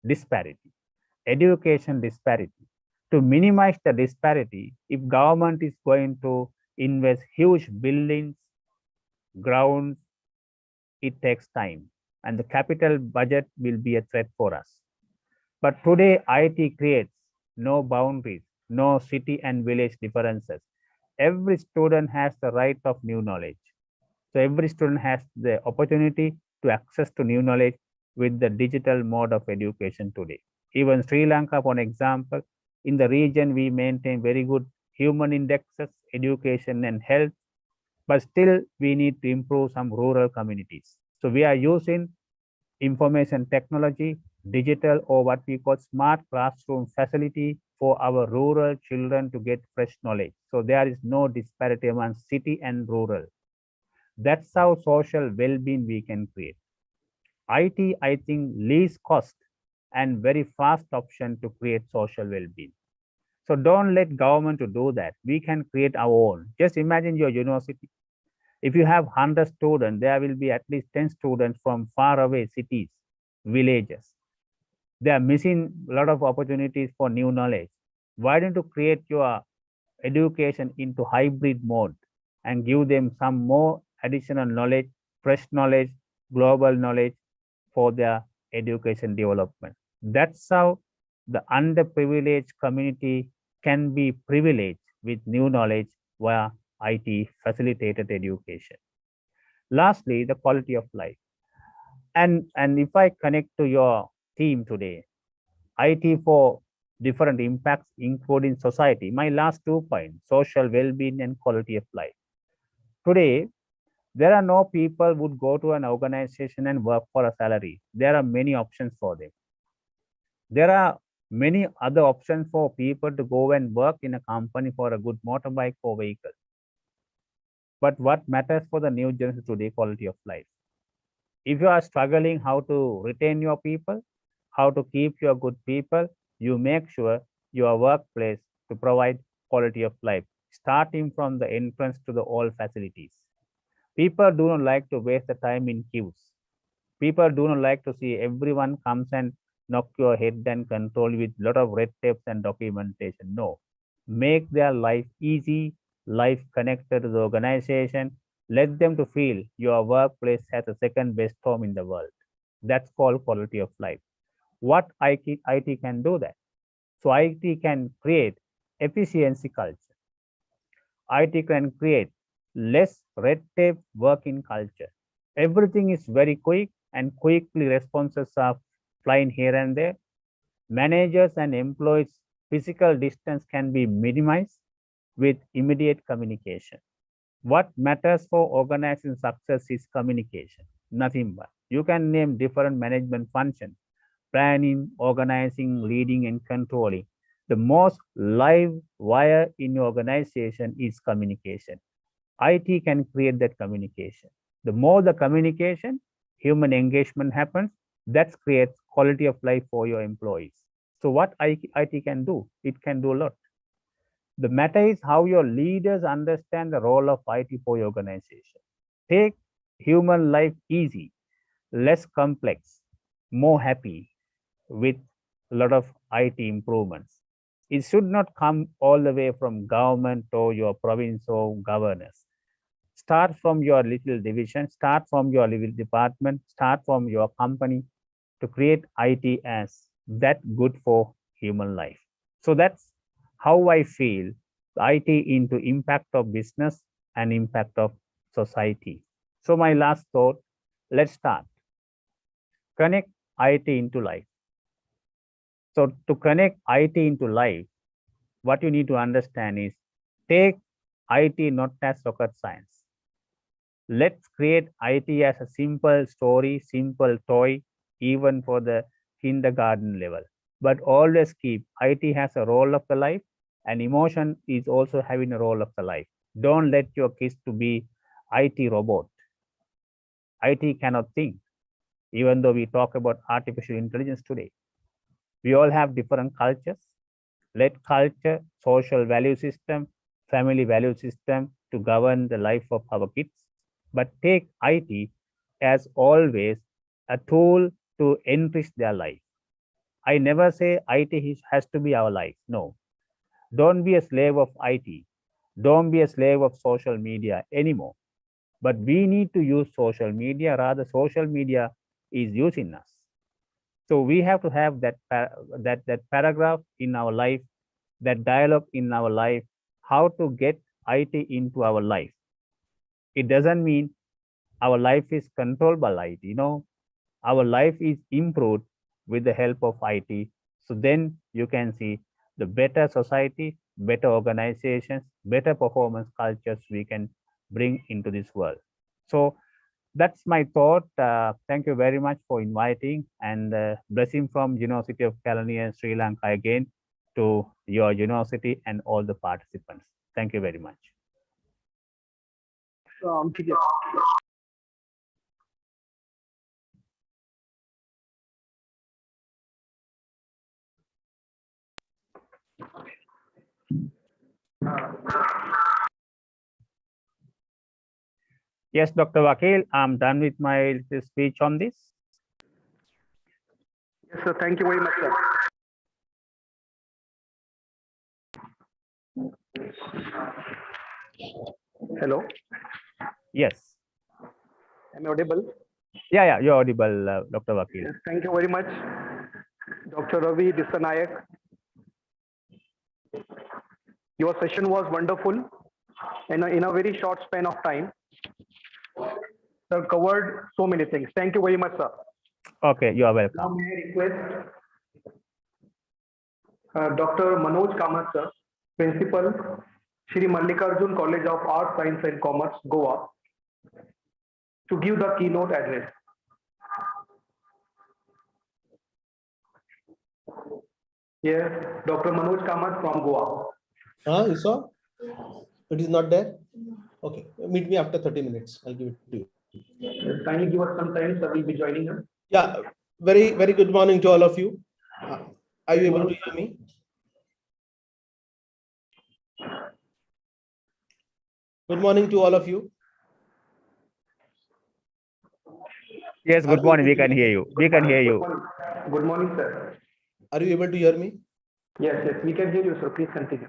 Disparity, education disparity. To minimize the disparity, if government is going to invest huge buildings, grounds, it takes time, and the capital budget will be a threat for us. But today, IT creates no boundaries, no city and village differences. Every student has the right of new knowledge. So every student has the opportunity to access to new knowledge with the digital mode of education today. Even Sri Lanka, for example, in the region, we maintain very good human indexes, education and health, but still we need to improve some rural communities. So we are using information technology, digital or what we call smart classroom facility for our rural children to get fresh knowledge. So there is no disparity among city and rural. That's how social well-being we can create. IT, I think, least cost and very fast option to create social well-being. So don't let government to do that. We can create our own. Just imagine your university. If you have 100 students, there will be at least 10 students from far away cities, villages. They are missing a lot of opportunities for new knowledge. Why don't you create your education into hybrid mode and give them some more additional knowledge, fresh knowledge, global knowledge for their education development. That's how the underprivileged community can be privileged with new knowledge via IT facilitated education. Lastly, the quality of life. And if I connect to your theme today, IT for different impacts, including society. My last 2 points, social well-being and quality of life. Today, there are no people would go to an organization and work for a salary. There are many options for them. There are many other options for people to go and work in a company for a good motorbike or vehicle. But what matters for the new generation today, quality of life. If you are struggling how to retain your people, how to keep your good people, you make sure your workplace to provide quality of life, starting from the entrance to the all facilities. People do not like to waste the time in queues. People do not like to see everyone comes and knock your head and control with a lot of red tapes and documentation. No, make their life easy, life connected to the organization. Let them to feel your workplace has a second best home in the world. That's called quality of life. What IT can do that? So IT can create efficiency culture. IT can create less red tape working culture. Everything is very quick and quickly responses are flying here and there. Managers and employees' physical distance can be minimized with immediate communication. What matters for organizing success is communication, nothing but. You can name different management functions: planning, organizing, leading, and controlling. The most live wire in your organization is communication. IT can create that communication. The more the communication, human engagement happens, that creates quality of life for your employees. So what IT can do? It can do a lot. The matter is how your leaders understand the role of IT for your organization. Take human life easy, less complex, more happy with a lot of IT improvements. It should not come all the way from government or your province or governors. Start from your little division, start from your little department, start from your company to create IT as that good for human life. So that's how I feel IT into impact of business and impact of society. So my last thought, let's start. Connect IT into life. So to connect IT into life, what you need to understand is take IT not as rocket science. Let's create IT as a simple story, simple toy, even for the kindergarten level. But always keep IT has a role of the life, and emotion is also having a role of the life. Don't let your kids to be IT robot. IT cannot think, even though we talk about artificial intelligence today. We all have different cultures. Let culture, social value system, family value system to govern the life of our kids. But take IT as always a tool to enrich their life. I never say IT has to be our life. No. Don't be a slave of IT. Don't be a slave of social media anymore. But we need to use social media, rather social media is using us. So we have to have that paragraph in our life, that dialogue in our life, how to get IT into our life. It doesn't mean our life is controlled by IT. Our life is improved with the help of IT. So then you can see the better society, better organizations, better performance cultures we can bring into this world. So that's my thought. Thank you very much for inviting, and blessing from University of California, Sri Lanka again to your university and all the participants. Thank you very much. Yes, Dr. Vakil, I'm done with my speech on this. Yes, sir. Thank you very much, sir. Hello. Yes. Am I audible? Yeah, you're audible, Dr. Vakil. Yes, thank you very much, Dr. Ravi Disanayak. Your session was wonderful, and in a very short span of time, sir covered so many things. Thank you very much, sir. Okay, you are Now welcome. may I request Dr. Manoj Kamath, sir, Principal, Shri Mallikarjun College of Arts, Science and Commerce, Goa, to give the keynote address. Yes, Dr. Manoj Kamath from Goa. You saw? It is not there? Okay, meet me after 30 minutes. I'll give it to you. Yes, kindly give us some time, sir. Will be joining us. Yeah, very, very good morning to all of you. Are you able to hear me? Good morning to all of you. Yes, good morning. We can hear you. We can hear you. Good morning, sir. Are you able to hear me? Yes, we can hear you, sir. Please continue.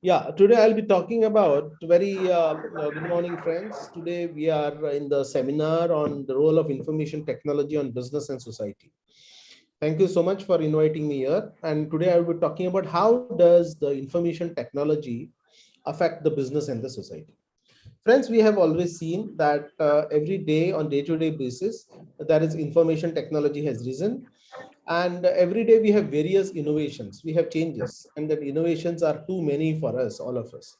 Yeah, today I'll be talking about good morning, friends. Today we are in the seminar on the role of information technology on business and society. Thank you so much for inviting me here. And today I will be talking about how does the information technology affect the business and the society. Friends, we have always seen that every day on day-to-day basis, that is information technology has risen. And every day we have various innovations, we have changes, and that innovations are too many for us, all of us.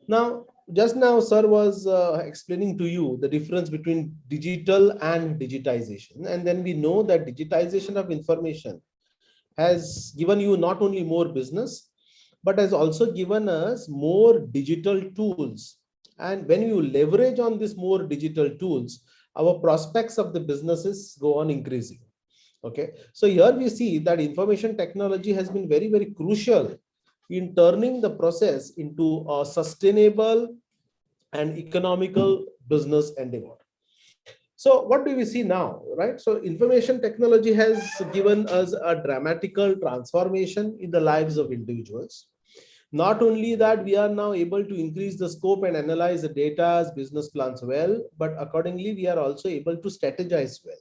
Now, just now, sir was explaining to you the difference between digital and digitization. And then we know that digitization of information has given you not only more business, but has also given us more digital tools. And when you leverage on these more digital tools, our prospects of the businesses go on increasing. Okay, so here we see that information technology has been very, very crucial in turning the process into a sustainable and economical business endeavor. So what do we see now, right? So information technology has given us a dramatical transformation in the lives of individuals. Not only that, we are now able to increase the scope and analyze the data as business plans well, but accordingly, we are also able to strategize well.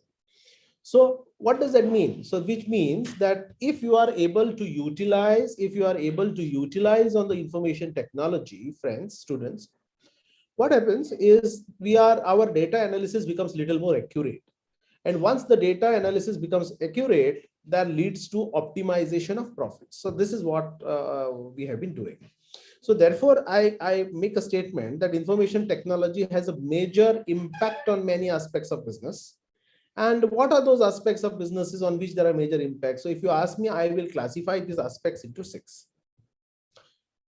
So what does that mean? So which means that if you are able to utilize, on the information technology, friends, students, what happens is our data analysis becomes little more accurate. And once the data analysis becomes accurate, that leads to optimization of profits. So this is what we have been doing. So therefore, I make a statement that information technology has a major impact on many aspects of business. And what are those aspects of businesses on which there are major impacts? So if you ask me, I will classify these aspects into 6.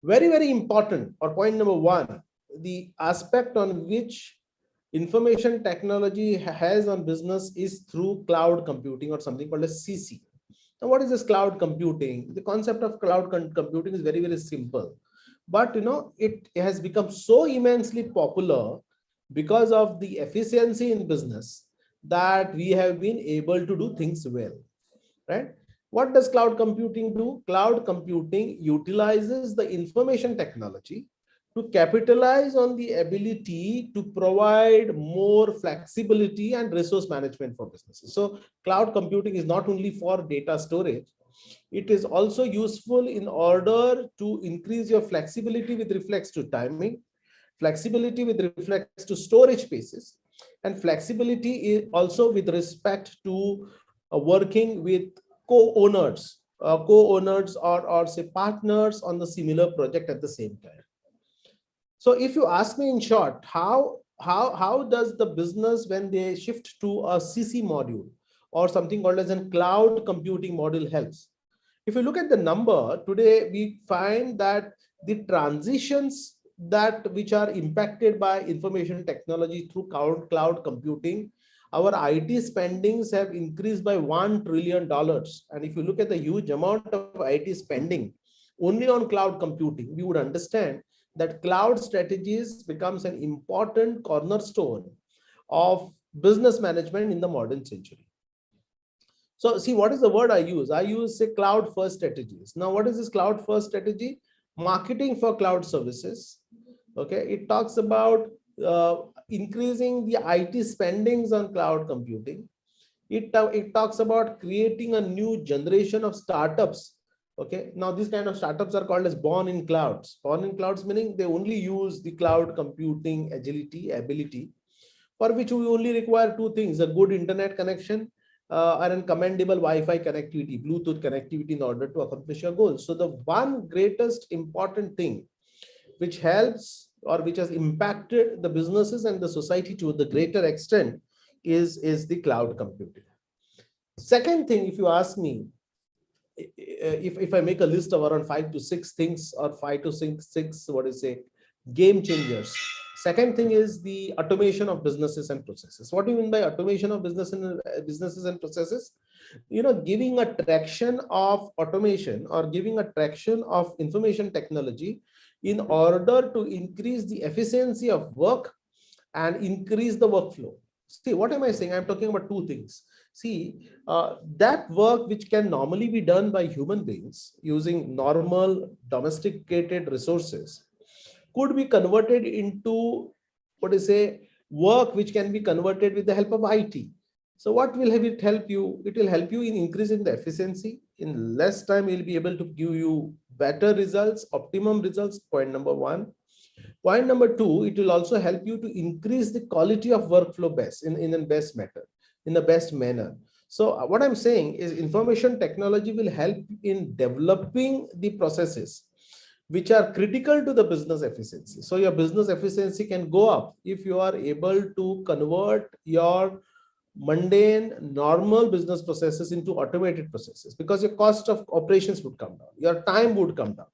Very, very important, or point number 1, the aspect on which information technology has on business is through cloud computing, or something called as CC. Now, what is this cloud computing? The concept of cloud computing is very, very simple. But it has become so immensely popular because of the efficiency in business that we have been able to do things well, right? What does cloud computing do? Cloud computing utilizes the information technology to capitalize on the ability to provide more flexibility and resource management for businesses. So cloud computing is not only for data storage, it is also useful in order to increase your flexibility with respect to timing, flexibility with respect to storage spaces, and flexibility is also with respect to working with co-owners or say partners on the similar project at the same time. So if you ask me in short, how does the business, when they shift to a CC module or something called as a cloud computing module, helps? If you look at the number today, we find that the transitions that which are impacted by information technology through cloud computing, our IT spendings have increased by $1 trillion. And if you look at the huge amount of IT spending only on cloud computing, we would understand that cloud strategies becomes an important cornerstone of business management in the modern century. So see, what is the word I use? I use, say, cloud first strategies. Now, what is this cloud first strategy? Marketing for cloud services. Okay, it talks about increasing the IT spendings on cloud computing. It talks about creating a new generation of startups. Okay, now these kind of startups are called as born in clouds. Born in clouds meaning they only use the cloud computing ability, for which we only require 2 things: a good internet connection and a commendable Wi-Fi connectivity, Bluetooth connectivity, in order to accomplish your goals. So the one greatest important thing which helps or which has impacted the businesses and the society to the greater extent is the cloud computing. Second thing, if you ask me, if I make a list of around 5 to 6 things, or 5 to 6 what is say game changers. Second thing is the automation of businesses and processes. What do you mean by automation of businesses and processes? Giving a traction of automation or giving a traction of information technology in order to increase the efficiency of work and increase the workflow. See, what am I saying? I'm talking about 2 things. See, that work which can normally be done by human beings using normal domesticated resources could be converted into, what is say, work which can be converted with the help of IT. So what will have it help you? It will help you in increasing the efficiency. In less time, it will be able to give you better results, optimum results, point number one. Point number two, it will also help you to increase the quality of workflow best in the best method, in the best manner. So what I'm saying is information technology will help in developing the processes which are critical to the business efficiency. So your business efficiency can go up if you are able to convert your mundane normal business processes into automated processes, because your cost of operations would come down, your time would come down,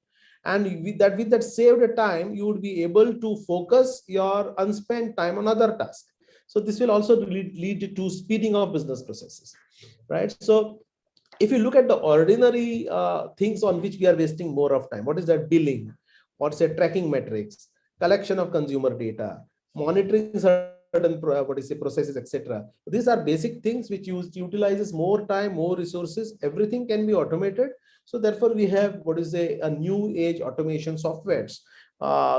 and with that saved time you would be able to focus your unspent time on other tasks. So this will also lead to speeding of business processes, right? So if you look at the ordinary things on which we are wasting more of time, what is that? Billing, what's a tracking metrics, collection of consumer data, monitoring certain processes, etc. These are basic things which utilizes more time, more resources. Everything can be automated. So therefore we have a new age automation softwares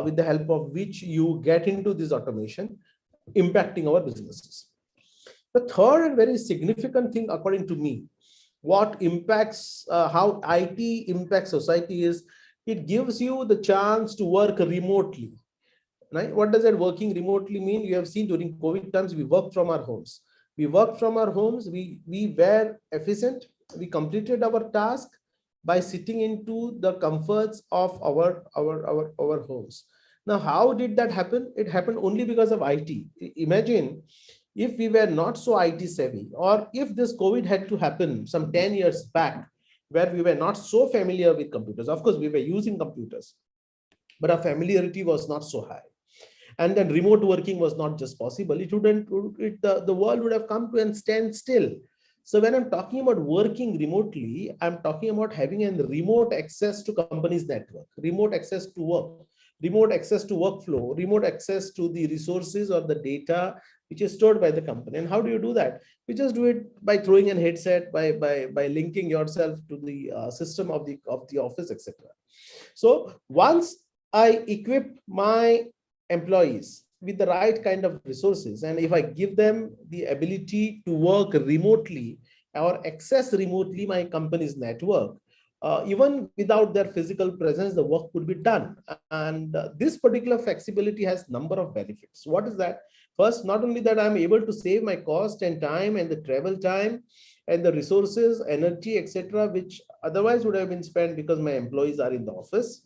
with the help of which you get into this automation, impacting our businesses. The third and very significant thing, according to me, what impacts how IT impacts society is it gives you the chance to work remotely. Right? What does that working remotely mean? You have seen during COVID times, we worked from our homes. We worked from our homes. We were efficient. We completed our task by sitting into the comforts of our homes. Now, how did that happen? It happened only because of IT. Imagine if we were not so IT savvy, or if this COVID had to happen some 10 years back, where we were not so familiar with computers. Of course, we were using computers, but our familiarity was not so high. And then remote working was not just possible. The world would have come to a standstill. So when I'm talking about working remotely, I'm talking about having a remote access to company's network, remote access to work, remote access to workflow, remote access to the resources or the data which is stored by the company. And how do you do that? We just do it by throwing a headset, by linking yourself to the system of the office, etc. So once I equip my employees with the right kind of resources, and if I give them the ability to work remotely or access remotely my company's network, even without their physical presence, the work could be done. And this particular flexibility has number of benefits. What is that? First, not only that I'm able to save my cost and time and the travel time and the resources, energy, etc., which otherwise would have been spent because my employees are in the office.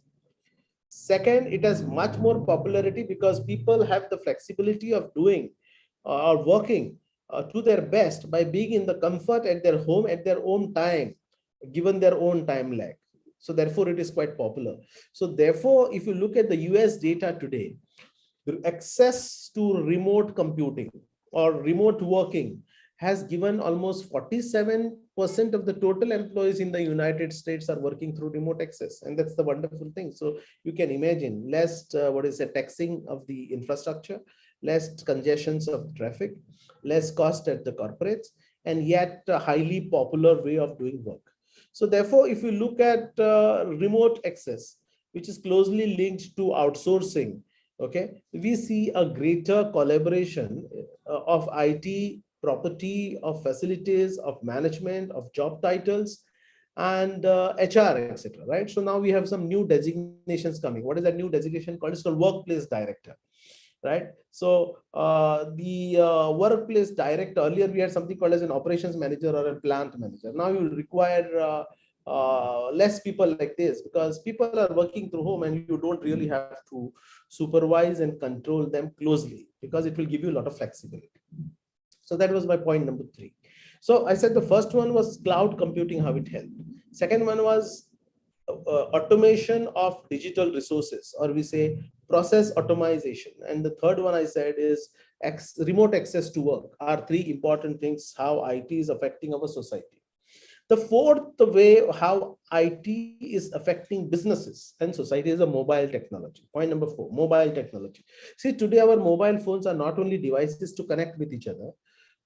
Second, it has much more popularity because people have the flexibility of doing or working to their best by being in the comfort at their home at their own time, given their own time lag. So therefore, it is quite popular. So therefore, if you look at the US data today, the access to remote computing or remote working has given almost 47% of the total employees in the United States are working through remote access. And that's the wonderful thing. So you can imagine less, taxing of the infrastructure, less congestions of traffic, less cost at the corporates, and yet a highly popular way of doing work. So therefore, if you look at remote access, which is closely linked to outsourcing, okay, we see a greater collaboration of IT, property, of facilities, of management, of job titles, and HR, etc. Right? So now we have some new designations coming. What is that new designation called? It's called workplace director. Right? So the workplace director, earlier we had something called as an operations manager or a plant manager. Now you require less people like this, because people are working through home and you don't really have to supervise and control them closely, because it will give you a lot of flexibility. So that was my point number 3. So I said the first one was cloud computing, how it helped. Second one was automation of digital resources, or we say process automation. And the third one I said is remote access to work are 3 important things, how IT is affecting our society. The fourth way how IT is affecting businesses and society is a mobile technology. Point number 4, mobile technology. See, today our mobile phones are not only devices to connect with each other,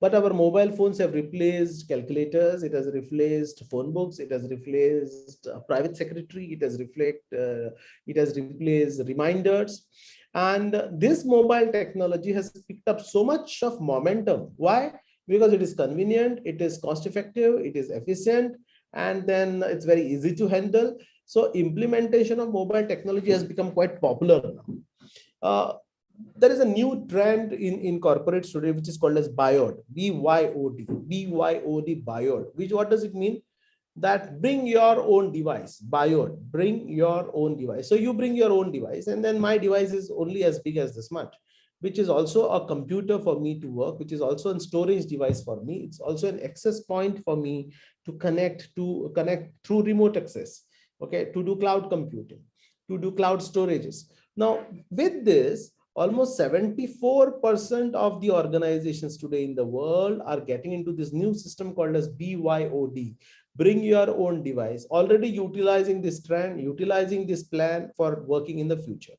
But our mobile phones have replaced calculators, it has replaced phone books, it has replaced private secretary, it has replaced reminders. And this mobile technology has picked up so much of momentum. Why? Because it is convenient, it is cost effective, it is efficient, and then it's very easy to handle. So implementation of mobile technology has become quite popular now. There is a new trend in corporates today, which is called as BYOD, BYOD, BYOD, BYOD, which what does it mean? That bring your own device, BYOD, bring your own device. So you bring your own device, and then my device is only as big as this much, which is also a computer for me to work, which is also a storage device for me. It's also an access point for me to connect through remote access, okay, to do cloud computing, to do cloud storages. Now, with this, almost 74% of the organizations today in the world are getting into this new system called as BYOD, bring your own device, already utilizing this trend, utilizing this plan for working in the future.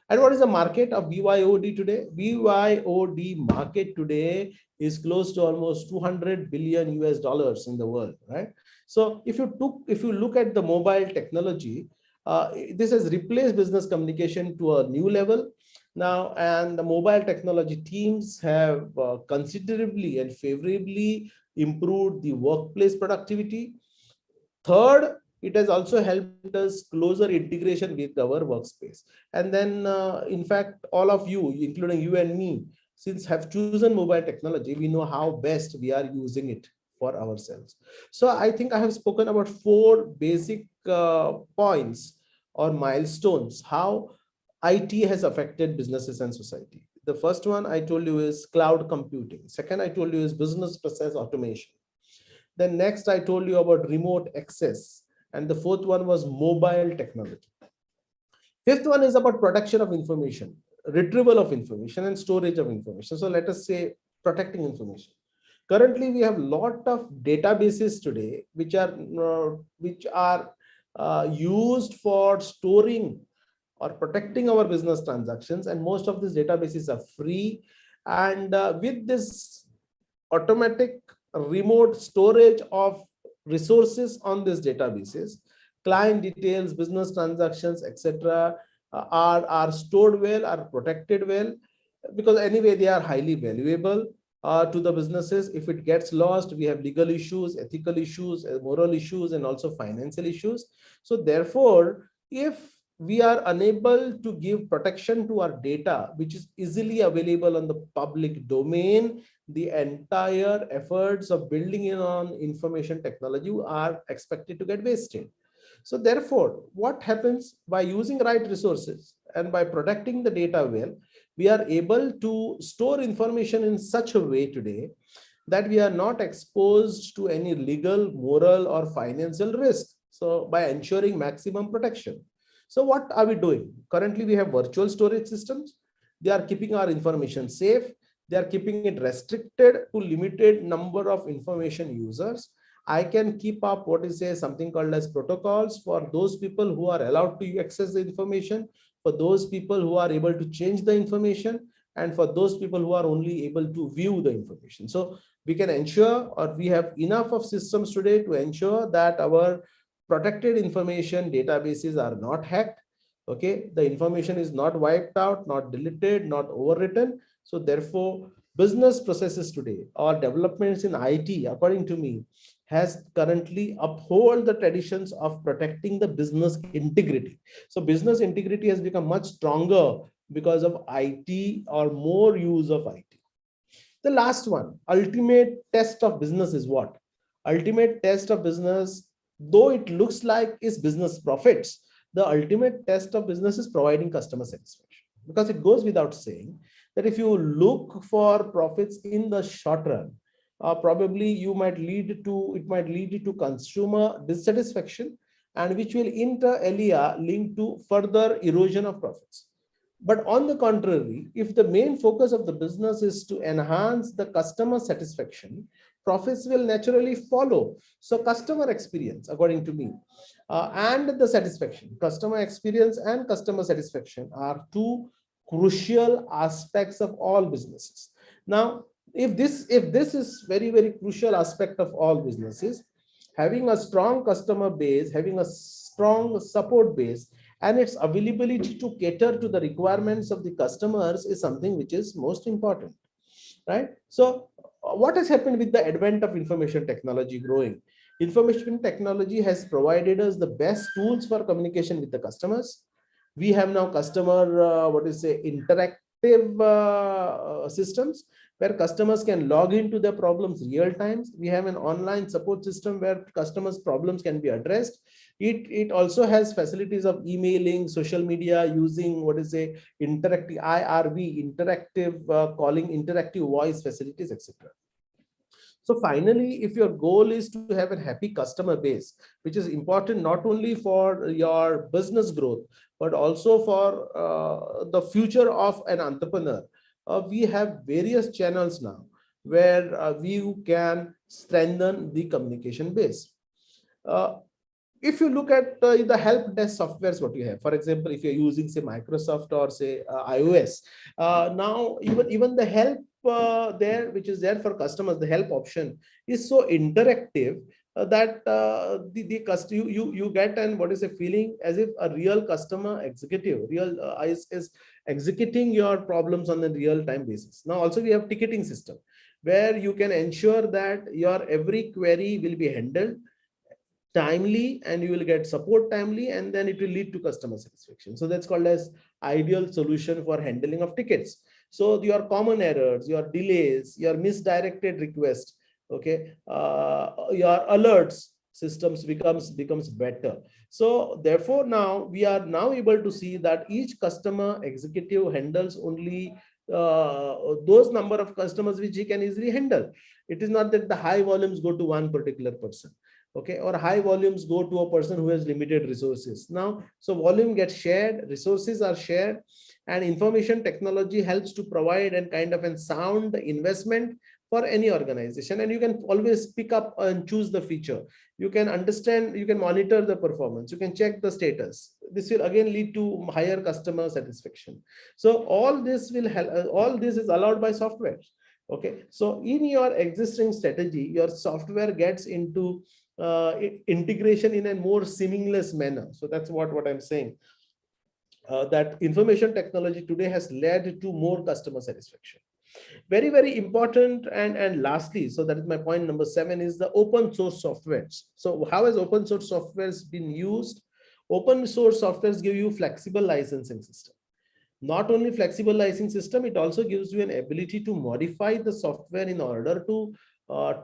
And what is the market of BYOD today? BYOD market today is close to almost 200 billion US dollars in the world, right? So if you look at the mobile technology, this has replaced business communication to a new level now, and the mobile technology teams have considerably and favorably improved the workplace productivity. Third, it has also helped us closer integration with our workspace. And then, in fact, all of you, including you and me, since have chosen mobile technology, we know how best we are using it for ourselves. So I think I have spoken about 4 basic points or milestones, how IT has affected businesses and society. The first one I told you is cloud computing. Second, I told you is business process automation. Then next, I told you about remote access. And the fourth one was mobile technology. Fifth one is about protection of information, retrieval of information and storage of information. So let us say protecting information. Currently, we have a lot of databases today, which are used for storing or protecting our business transactions. And most of these databases are free. And with this automatic remote storage of resources on these databases, client details, business transactions, etc., are stored well, are protected well, because anyway they are highly valuable to the businesses. If it gets lost, we have legal issues, ethical issues, moral issues, and also financial issues. So therefore, if we are unable to give protection to our data, which is easily available on the public domain, the entire efforts of building in on information technology are expected to get wasted. So therefore, what happens by using right resources and by protecting the data well, we are able to store information in such a way today that we are not exposed to any legal, moral, or financial risk. So by ensuring maximum protection. So what are we doing? Currently, we have virtual storage systems. They are keeping our information safe. They are keeping it restricted to limited number of information users. I can keep up something called as protocols for those people who are allowed to access the information, for those people who are able to change the information, and for those people who are only able to view the information. So we can ensure, or we have enough of systems today to ensure that our protected information databases are not hacked. Okay, the information is not wiped out, not deleted, not overwritten. So therefore, business processes today or developments in IT, according to me, has currently uphold the traditions of protecting the business integrity. So business integrity has become much stronger because of IT or more use of IT. The last one, ultimate test of business is what? Ultimate test of business, though it looks like is business profits, the ultimate test of business is providing customer satisfaction. Because it goes without saying that if you look for profits in the short run, probably it might lead to consumer dissatisfaction, and which will inter alia link to further erosion of profits. But on the contrary, if the main focus of the business is to enhance the customer satisfaction, profits will naturally follow. So customer experience, according to me, and the satisfaction, customer experience and customer satisfaction are two crucial aspects of all businesses. Now, if this is very crucial aspect of all businesses, having a strong customer base, having a strong support base, and its availability to cater to the requirements of the customers is something which is most important, right? So what has happened with the advent of information technology growing? Information technology has provided us the best tools for communication with the customers. We have now customer what is say interactive systems where customers can log into their problems real times. We have an online support system where customers problems can be addressed. It also has facilities of emailing, social media, using what is a interactive IRV, interactive calling, interactive voice facilities, etc. So finally, if your goal is to have a happy customer base, which is important not only for your business growth, but also for the future of an entrepreneur, we have various channels now where we can strengthen the communication base. Uh, if you look at the help desk softwares, what you have, for example, if you're using say Microsoft or say iOS, now even the help there, which is there for customers, the help option is so interactive that you get and what is a feeling as if a real customer executive real is executing your problems on a real time basis. Now also we have ticketing system where you can ensure that your every query will be handled timely and you will get support timely, and then it will lead to customer satisfaction. So that's called as ideal solution for handling of tickets. So your common errors, your delays, your misdirected requests, okay, your alerts systems becomes better. So therefore now we are now able to see that each customer executive handles only those number of customers which he can easily handle. It is not that the high volumes go to one particular person, okay, or high volumes go to a person who has limited resources. Now so volume gets shared, resources are shared, and information technology helps to provide a kind of a sound investment for any organization. And you can always pick up and choose the feature, you can understand, you can monitor the performance, you can check the status. This will again lead to higher customer satisfaction. So all this will help, all this is allowed by software. Okay, so in your existing strategy, your software gets into integration in a more seamless manner. So that's what I'm saying. That information technology today has led to more customer satisfaction. Very important. And lastly, so that is my point number 7, is the open source softwares. So how has open source softwares been used? Open source softwares give you flexible licensing system. Not only flexible licensing system, it also gives you an ability to modify the software in order to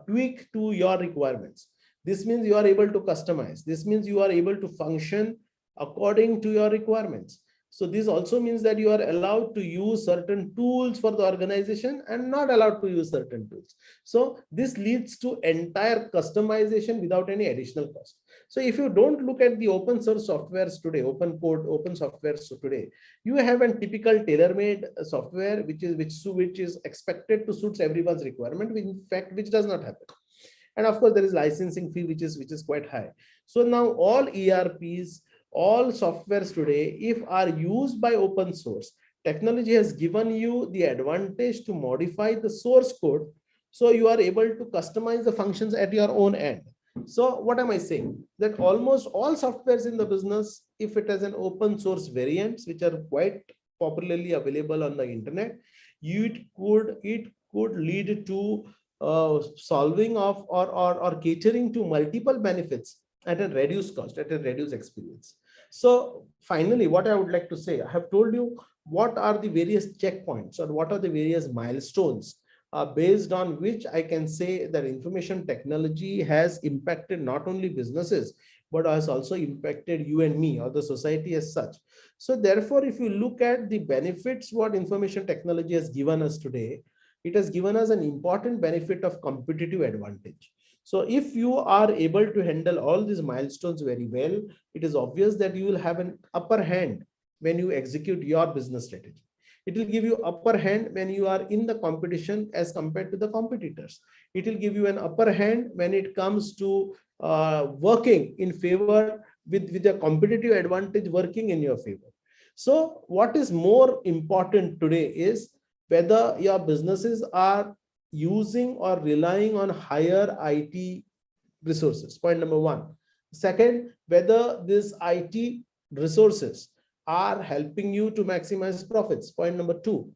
tweak to your requirements. This means you are able to customize. This means you are able to function according to your requirements. So this also means that you are allowed to use certain tools for the organization and not allowed to use certain tools. So this leads to entire customization without any additional cost. So if you don't look at the open source softwares today, open code, open softwares today, you have a typical tailor-made software which is expected to suit everyone's requirement, in fact, which does not happen. And of course, there is licensing fee which is quite high. So now all ERPs, all softwares today, if are used by open source, technology has given you the advantage to modify the source code, so you are able to customize the functions at your own end. So what am I saying? That almost all softwares in the business, if it has an open source variants, which are quite popularly available on the internet, it could lead to solving of or catering to multiple benefits at a reduced cost, at a reduced experience. So finally, what I would like to say, I have told you what are the various checkpoints or what are the various milestones based on which I can say that information technology has impacted not only businesses, but has also impacted you and me or the society as such. So therefore, if you look at the benefits, what information technology has given us today, it has given us an important benefit of competitive advantage. So if you are able to handle all these milestones very well, it is obvious that you will have an upper hand when you execute your business strategy. It will give you upper hand when you are in the competition as compared to the competitors. It will give you an upper hand when it comes to working in favor with a competitive advantage working in your favor. So what is more important today is whether your businesses are using or relying on higher IT resources. Point number one. Second, whether these IT resources are helping you to maximize profits. Point number two.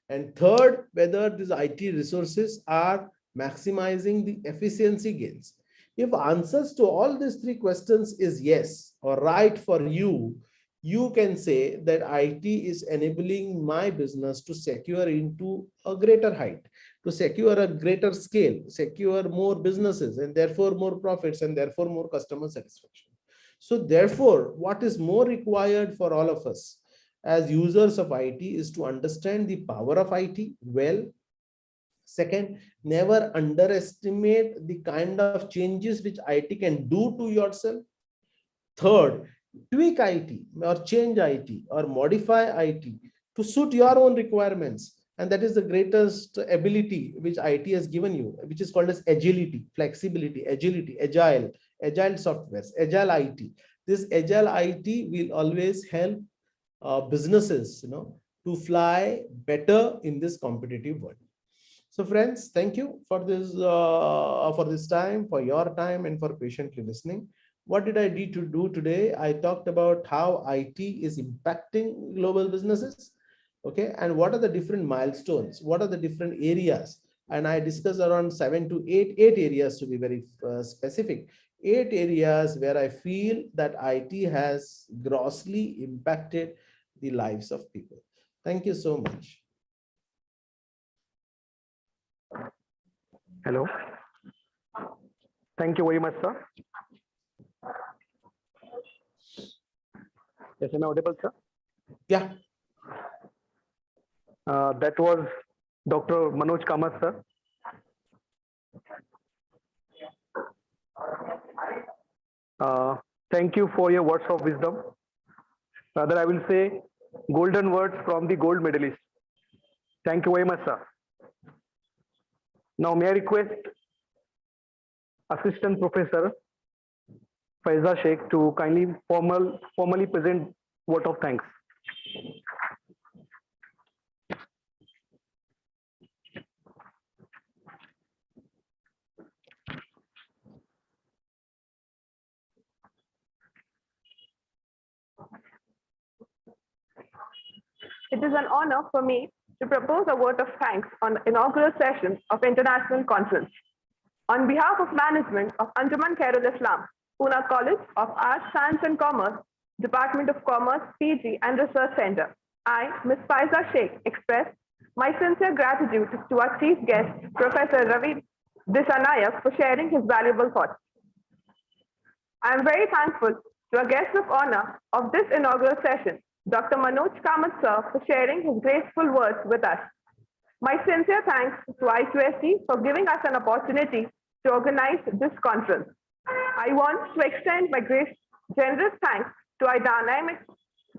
And third, whether these IT resources are maximizing the efficiency gains. If answers to all these three questions is yes or right for you, you can say that IT is enabling my business to secure into a greater height, to secure a greater scale, secure more businesses, and therefore more profits, and therefore more customer satisfaction. So therefore, what is more required for all of us as users of IT is to understand the power of IT well. Second, never underestimate the kind of changes which IT can do to yourself. Third, tweak IT or change IT or modify IT to suit your own requirements. And that is the greatest ability which IT has given you, which is called as agility, flexibility, agility, agile softwares, agile IT. This agile IT will always help businesses, to fly better in this competitive world. So friends, thank you for this time, for your time, and for patiently listening. What did I need to do today? I talked about how IT is impacting global businesses. Okay, and what are the different milestones? What are the different areas? And I discussed around 7 to 8 areas, to be very specific. 8 areas where I feel that IT has grossly impacted the lives of people. Thank you so much. Hello. Thank you very much, sir. Yes, am I audible, sir? Yeah. That was Dr. Manoj Kamath, sir. Thank you for your words of wisdom. Rather, I will say golden words from the gold medalist. Thank you very much, sir. Now, may I request Assistant Professor Faiza Sheikh to kindly formally present vote of thanks. It is an honor for me to propose a vote of thanks on the inaugural session of International Conference. On behalf of management of Anjuman Khairul Islam, Pune College of Arts, Science and Commerce, Department of Commerce, PG and Research Center, I, Ms. Faiza Sheikh, express my sincere gratitude to our chief guest, Professor Ravi Disanayak, for sharing his valuable thoughts. I am very thankful to our guest of honor of this inaugural session, Dr. Manoj Kamath sir, for sharing his graceful words with us. My sincere thanks to I2SC for giving us an opportunity to organize this conference. I want to extend my generous thanks to our dynamic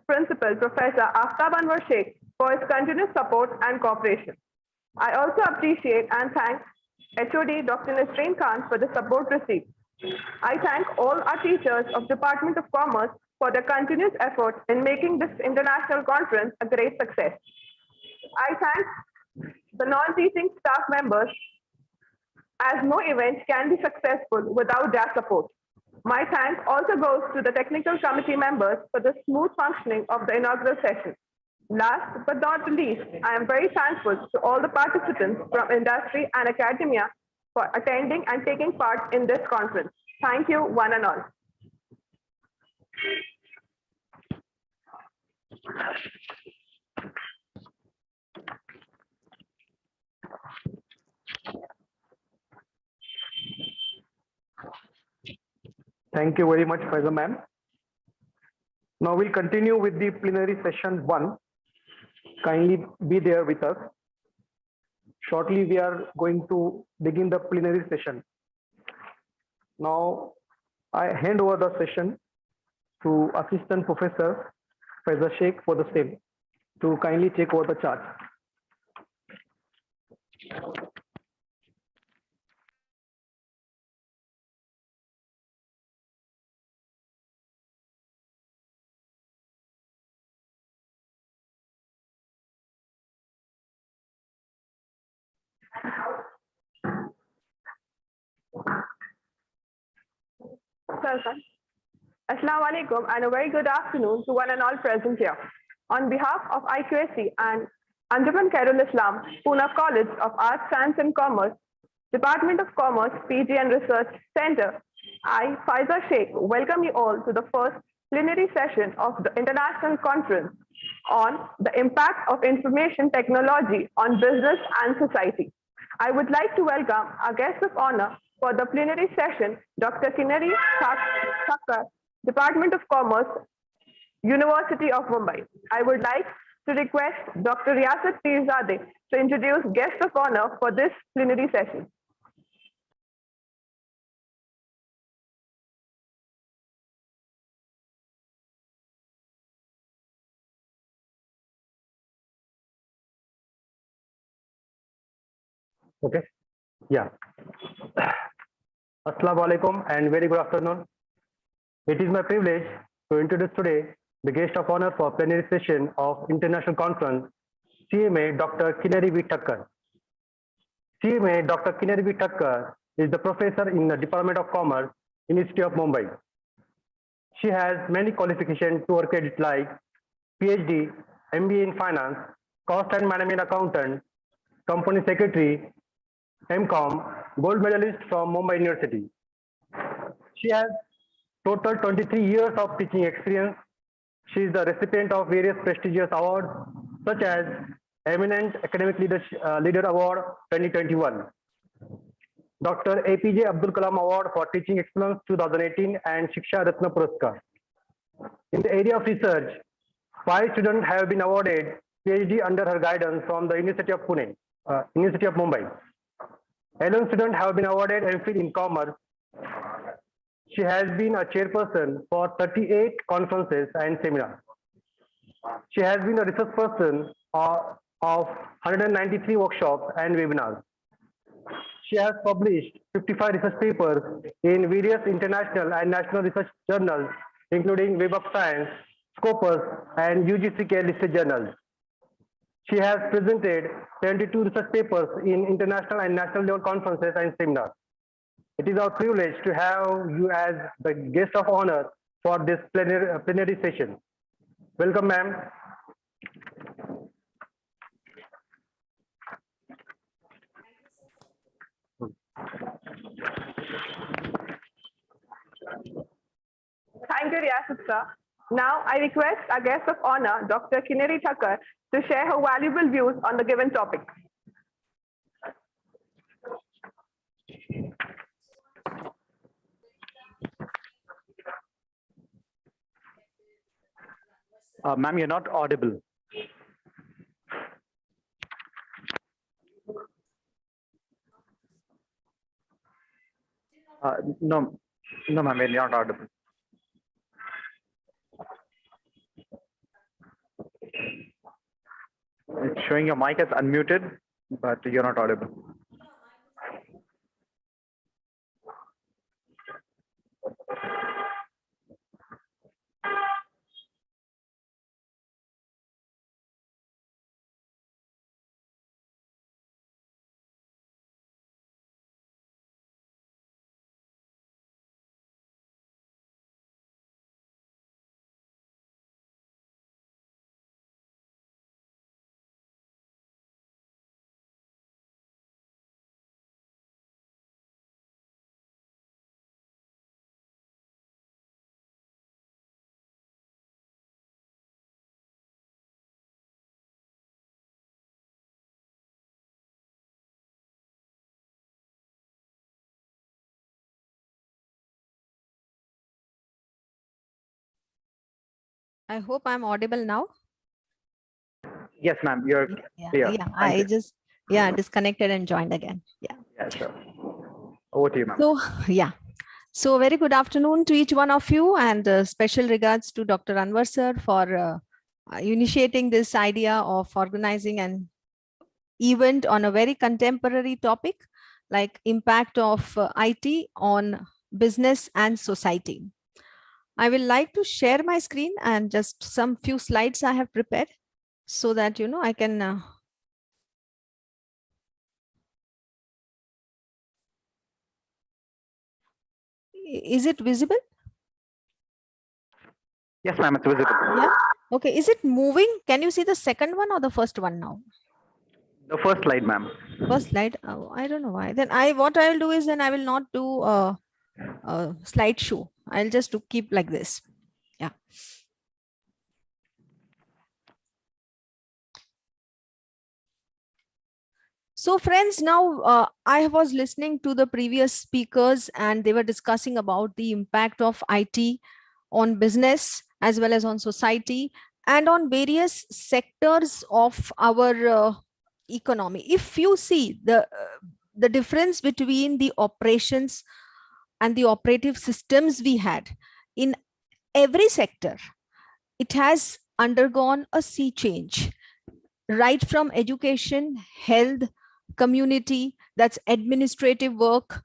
principal, Professor Aftab Anwar Sheikh, for his continuous support and cooperation. I also appreciate and thank HOD Dr. Nasreen Khan for the support received. I thank all our teachers of Department of Commerce for their continuous effort in making this international conference a great success. I thank the non-teaching staff members, as no event can be successful without their support. My thanks also goes to the technical committee members for the smooth functioning of the inaugural session. Last but not the least, I am very thankful to all the participants from industry and academia for attending and taking part in this conference. Thank you, one and all. Thank you very much, Faiza ma'am. Now we'll continue with the plenary session 1. Kindly be there with us. Shortly, we are going to begin the plenary session. Now, I hand over the session to Assistant Professor Faiza Sheikh for the same to kindly take over the charge. Welcome. Assalamu alaikum and a very good afternoon to one and all present here. On behalf of IQAC and Anjuman Khairul Islam, Pune College of Arts, Science and Commerce, Department of Commerce, PG and Research Center, I, Faiza Sheikh, welcome you all to the first plenary session of the International Conference on the impact of information technology on business and society. I would like to welcome our guest of honor for the plenary session, Dr. Kinnari Thakkar, Department of Commerce, University of Mumbai. I would like to request Dr. Riyasat Pirzadeh to introduce guest of honor for this plenary session. Okay. Yeah. Assalamu alaikum and very good afternoon. It is my privilege to introduce today the guest of honor for plenary session of International Conference, CMA Dr. Kinnari V. Thakkar. CMA Dr. Kinnari V. Thakkar is the professor in the Department of Commerce, University of Mumbai. She has many qualifications to her credit like PhD, MBA in Finance, Cost and Management Accountant, Company Secretary, MCOM, Gold Medalist from Mumbai University. She has total 23 years of teaching experience. She is the recipient of various prestigious awards such as Eminent Academic Leader Award 2021, Dr. APJ Abdul Kalam Award for Teaching Excellence 2018 and Shiksha Ratna Puraskar. In the area of research, 5 students have been awarded PhD under her guidance from the University of Pune, University of Mumbai. 11 students have been awarded MPhil in Commerce. She has been a chairperson for 38 conferences and seminars. She has been a research person of 193 workshops and webinars. She has published 55 research papers in various international and national research journals, including Web of Science, Scopus, and UGC listed journals. She has presented 22 research papers in international and national level conferences and seminars. It is our privilege to have you as the guest of honor for this plenary session. Welcome, ma'am. Thank you, Riyasat sir. Now, I request our guest of honor, Dr. Kinnari Thakkar, to share her valuable views on the given topic. Ma'am, you're not audible. No, ma'am, you're not audible. It's showing your mic as unmuted, but you're not audible. I hope I'm audible now. Yes, ma'am, you're clear. Yeah, I just disconnected and joined again. Yeah, sure. Over to you, ma'am. So so very good afternoon to each one of you, and special regards to Dr. Anwar sir for initiating this idea of organizing an event on a very contemporary topic like impact of IT on business and society. I will like to share my screen and just some few slides I have prepared so that I can Is it visible? Yes, ma'am, it's visible. Yeah. Okay. Is it moving? Can you see the second one or the first one now? The first slide, ma'am. First slide. Oh, I don't know why. Then what I will do is then I will not do a slideshow. I'll just keep like this. Yeah. So friends, now I was listening to the previous speakers and they were discussing about the impact of IT on business as well as on society and on various sectors of our economy. If you see the difference between the operations and the operative systems we had in every sector, it has undergone a sea change, right from education, health, community, that's administrative work,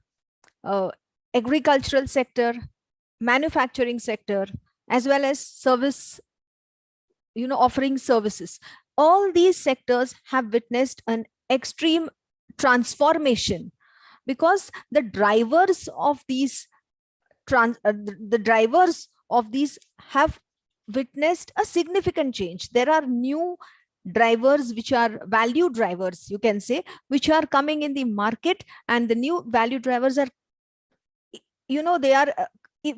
agricultural sector, manufacturing sector, as well as service, offering services. All these sectors have witnessed an extreme transformation because the drivers of these the drivers of these have witnessed a significant change. There are new drivers which are value drivers, you can say, which are coming in the market, and the new value drivers are, they are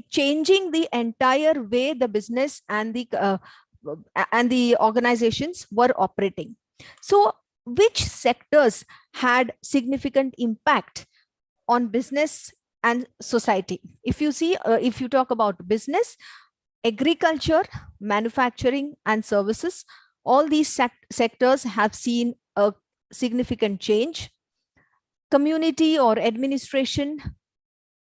changing the entire way the business and the organizations were operating. So which sectors had significant impact on business and society? If you see, if you talk about business, agriculture, manufacturing and services, all these sectors have seen a significant change. Community or administration,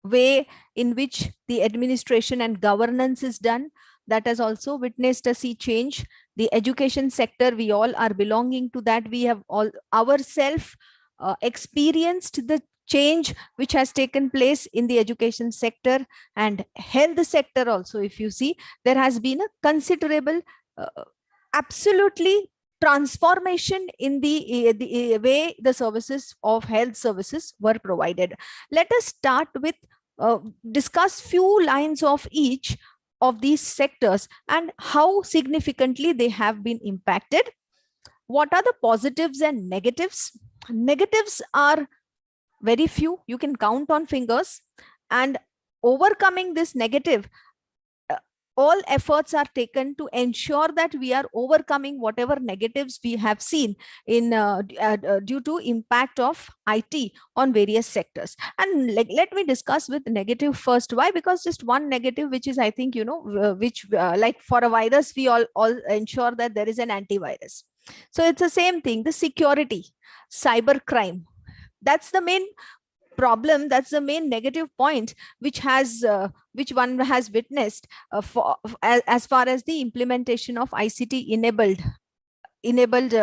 way in which the administration and governance is done, that has also witnessed a sea change. The education sector, we all are belonging to that. We have all ourselves experienced the change which has taken place in the education sector. And health sector also, if you see, there has been a considerable absolutely transformation in the way the services of health services were provided. Let us start with discuss few lines of each of these sectors and how significantly they have been impacted. What are the positives and negatives? Negatives are very few, you can count on fingers, and overcoming this negative, all efforts are taken to ensure that we are overcoming whatever negatives we have seen in due to impact of IT on various sectors. And let me discuss with negative first. Why? Because just one negative, which is, I think, which like for a virus, we all ensure that there is an antivirus. So it's the same thing, the security, cyber crime. That's the main problem, that's the main negative point which one has witnessed as far as the implementation of ICT enabled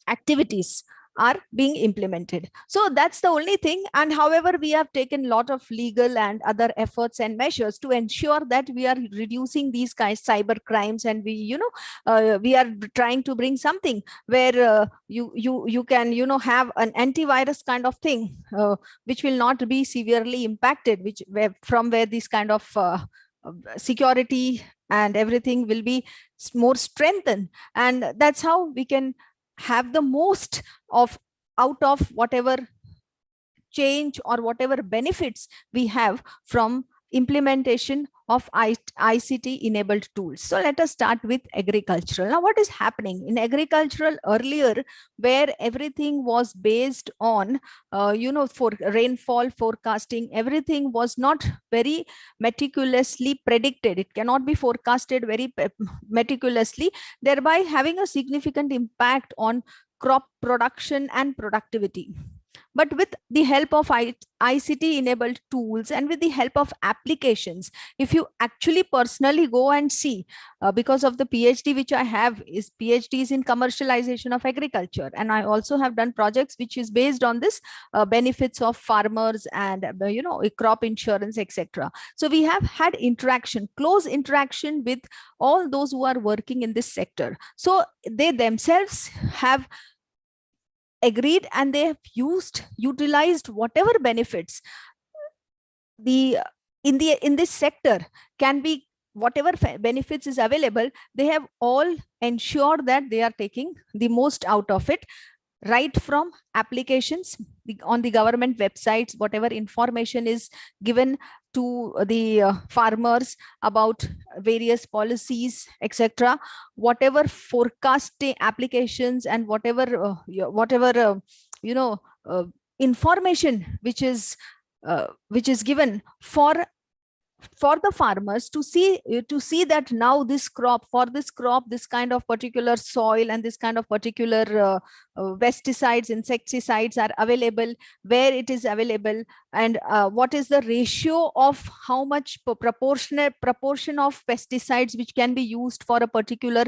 activities are being implemented. So that's the only thing. And however, we have taken a lot of legal and other efforts and measures to ensure that we are reducing these kinds of cyber crimes, and we are trying to bring something where you can have an antivirus kind of thing which will not be severely impacted, from where this kind of security and everything will be more strengthened. And that's how we can have the most out of whatever change or whatever benefits we have from implementation of ICT enabled tools. So let us start with agricultural. Now, what is happening in agricultural earlier, where everything was based on, for rainfall forecasting, everything was not very meticulously predicted. It cannot be forecasted very meticulously, thereby having a significant impact on crop production and productivity. But with the help of ICT enabled tools and with the help of applications, if you actually personally go and see, because of the PhD which I have, is PhDs in commercialization of agriculture, and I also have done projects which is based on this benefits of farmers and crop insurance, etc. So we have had close interaction with all those who are working in this sector. So they themselves have agreed and they have utilized whatever benefits the in this sector can be whatever benefits is available, they have all ensured that they are taking the most out of it, right from applications on the government websites, whatever information is given to the farmers about various policies, etc., whatever forecasting applications and whatever information which is given for the farmers to see that now this crop, for this crop, this kind of particular soil and this kind of particular pesticides, insecticides are available, where it is available, and what is the ratio of how much proportion of pesticides which can be used for a particular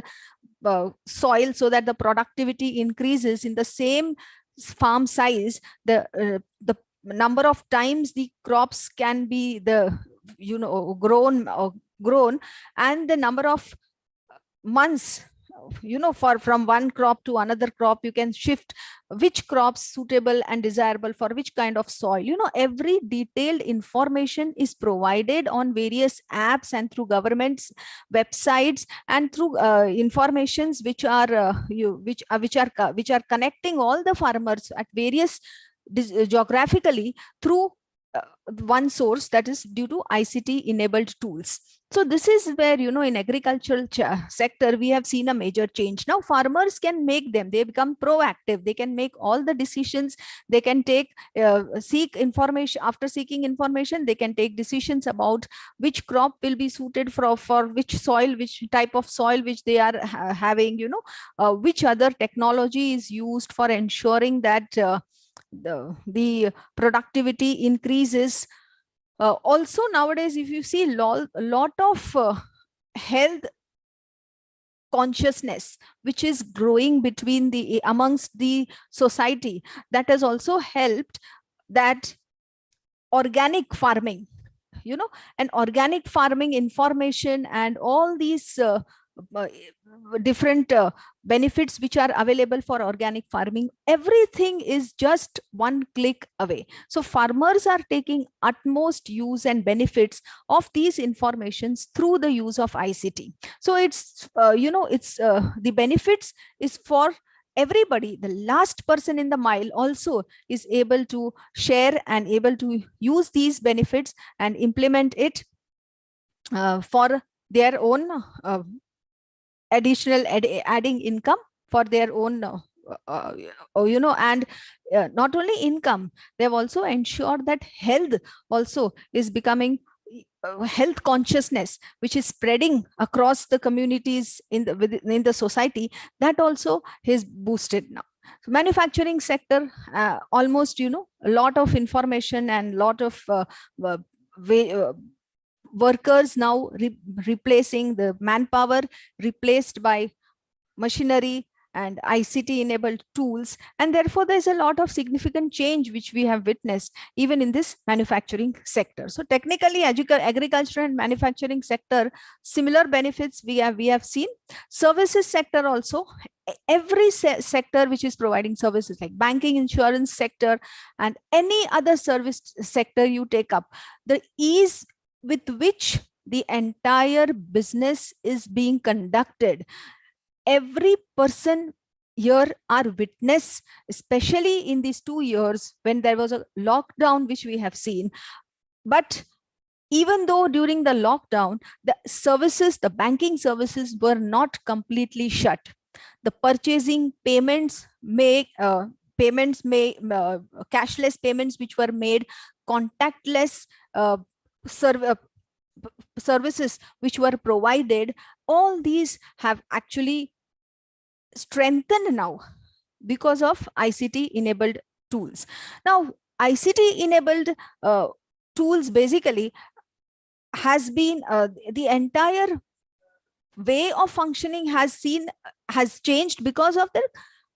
soil, so that the productivity increases in the same farm size. The number of times the crops can be grown, and the number of months, from one crop to another crop, you can shift which crops suitable and desirable for which kind of soil. Every detailed information is provided on various apps and through government's websites, and through informations which are connecting all the farmers at various geographically through one source, that is due to ICT enabled tools. So this is where, in agricultural sector, we have seen a major change. Now farmers can make them, they become proactive, they can make all the decisions, they can take, seek information, after seeking information, they can take decisions about which crop will be suited for which soil, which type of soil which they are having, which other technology is used for ensuring that the productivity increases. Also nowadays, if you see a lot of health consciousness which is growing amongst the society, that has also helped that organic farming, and organic farming information and all these different benefits which are available for organic farming, everything is just one click away. So farmers are taking utmost use and benefits of these informations through the use of ICT. So it's the benefits is for everybody. The last person in the mile also is able to share and able to use these benefits and implement it for their own additional adding income for their own and not only income, they've also ensured that health also is becoming health consciousness which is spreading across the communities in the society, that also is boosted now. So manufacturing sector, almost a lot of information and lot of workers now replacing the manpower, replaced by machinery and ICT enabled tools, and therefore there's a lot of significant change which we have witnessed even in this manufacturing sector. So technically agriculture and manufacturing sector, similar benefits we have seen. Services sector also, every sector which is providing services like banking, insurance sector, and any other service sector you take up, the ease with which the entire business is being conducted, every person here are witness, especially in these 2 years when there was a lockdown which we have seen. But even though during the lockdown, the services, the banking services were not completely shut. The purchasing payments cashless payments which were made, contactless services which were provided, all these have actually strengthened now because of ICT enabled tools. Now ICT enabled tools basically has been the entire way of functioning has changed because of the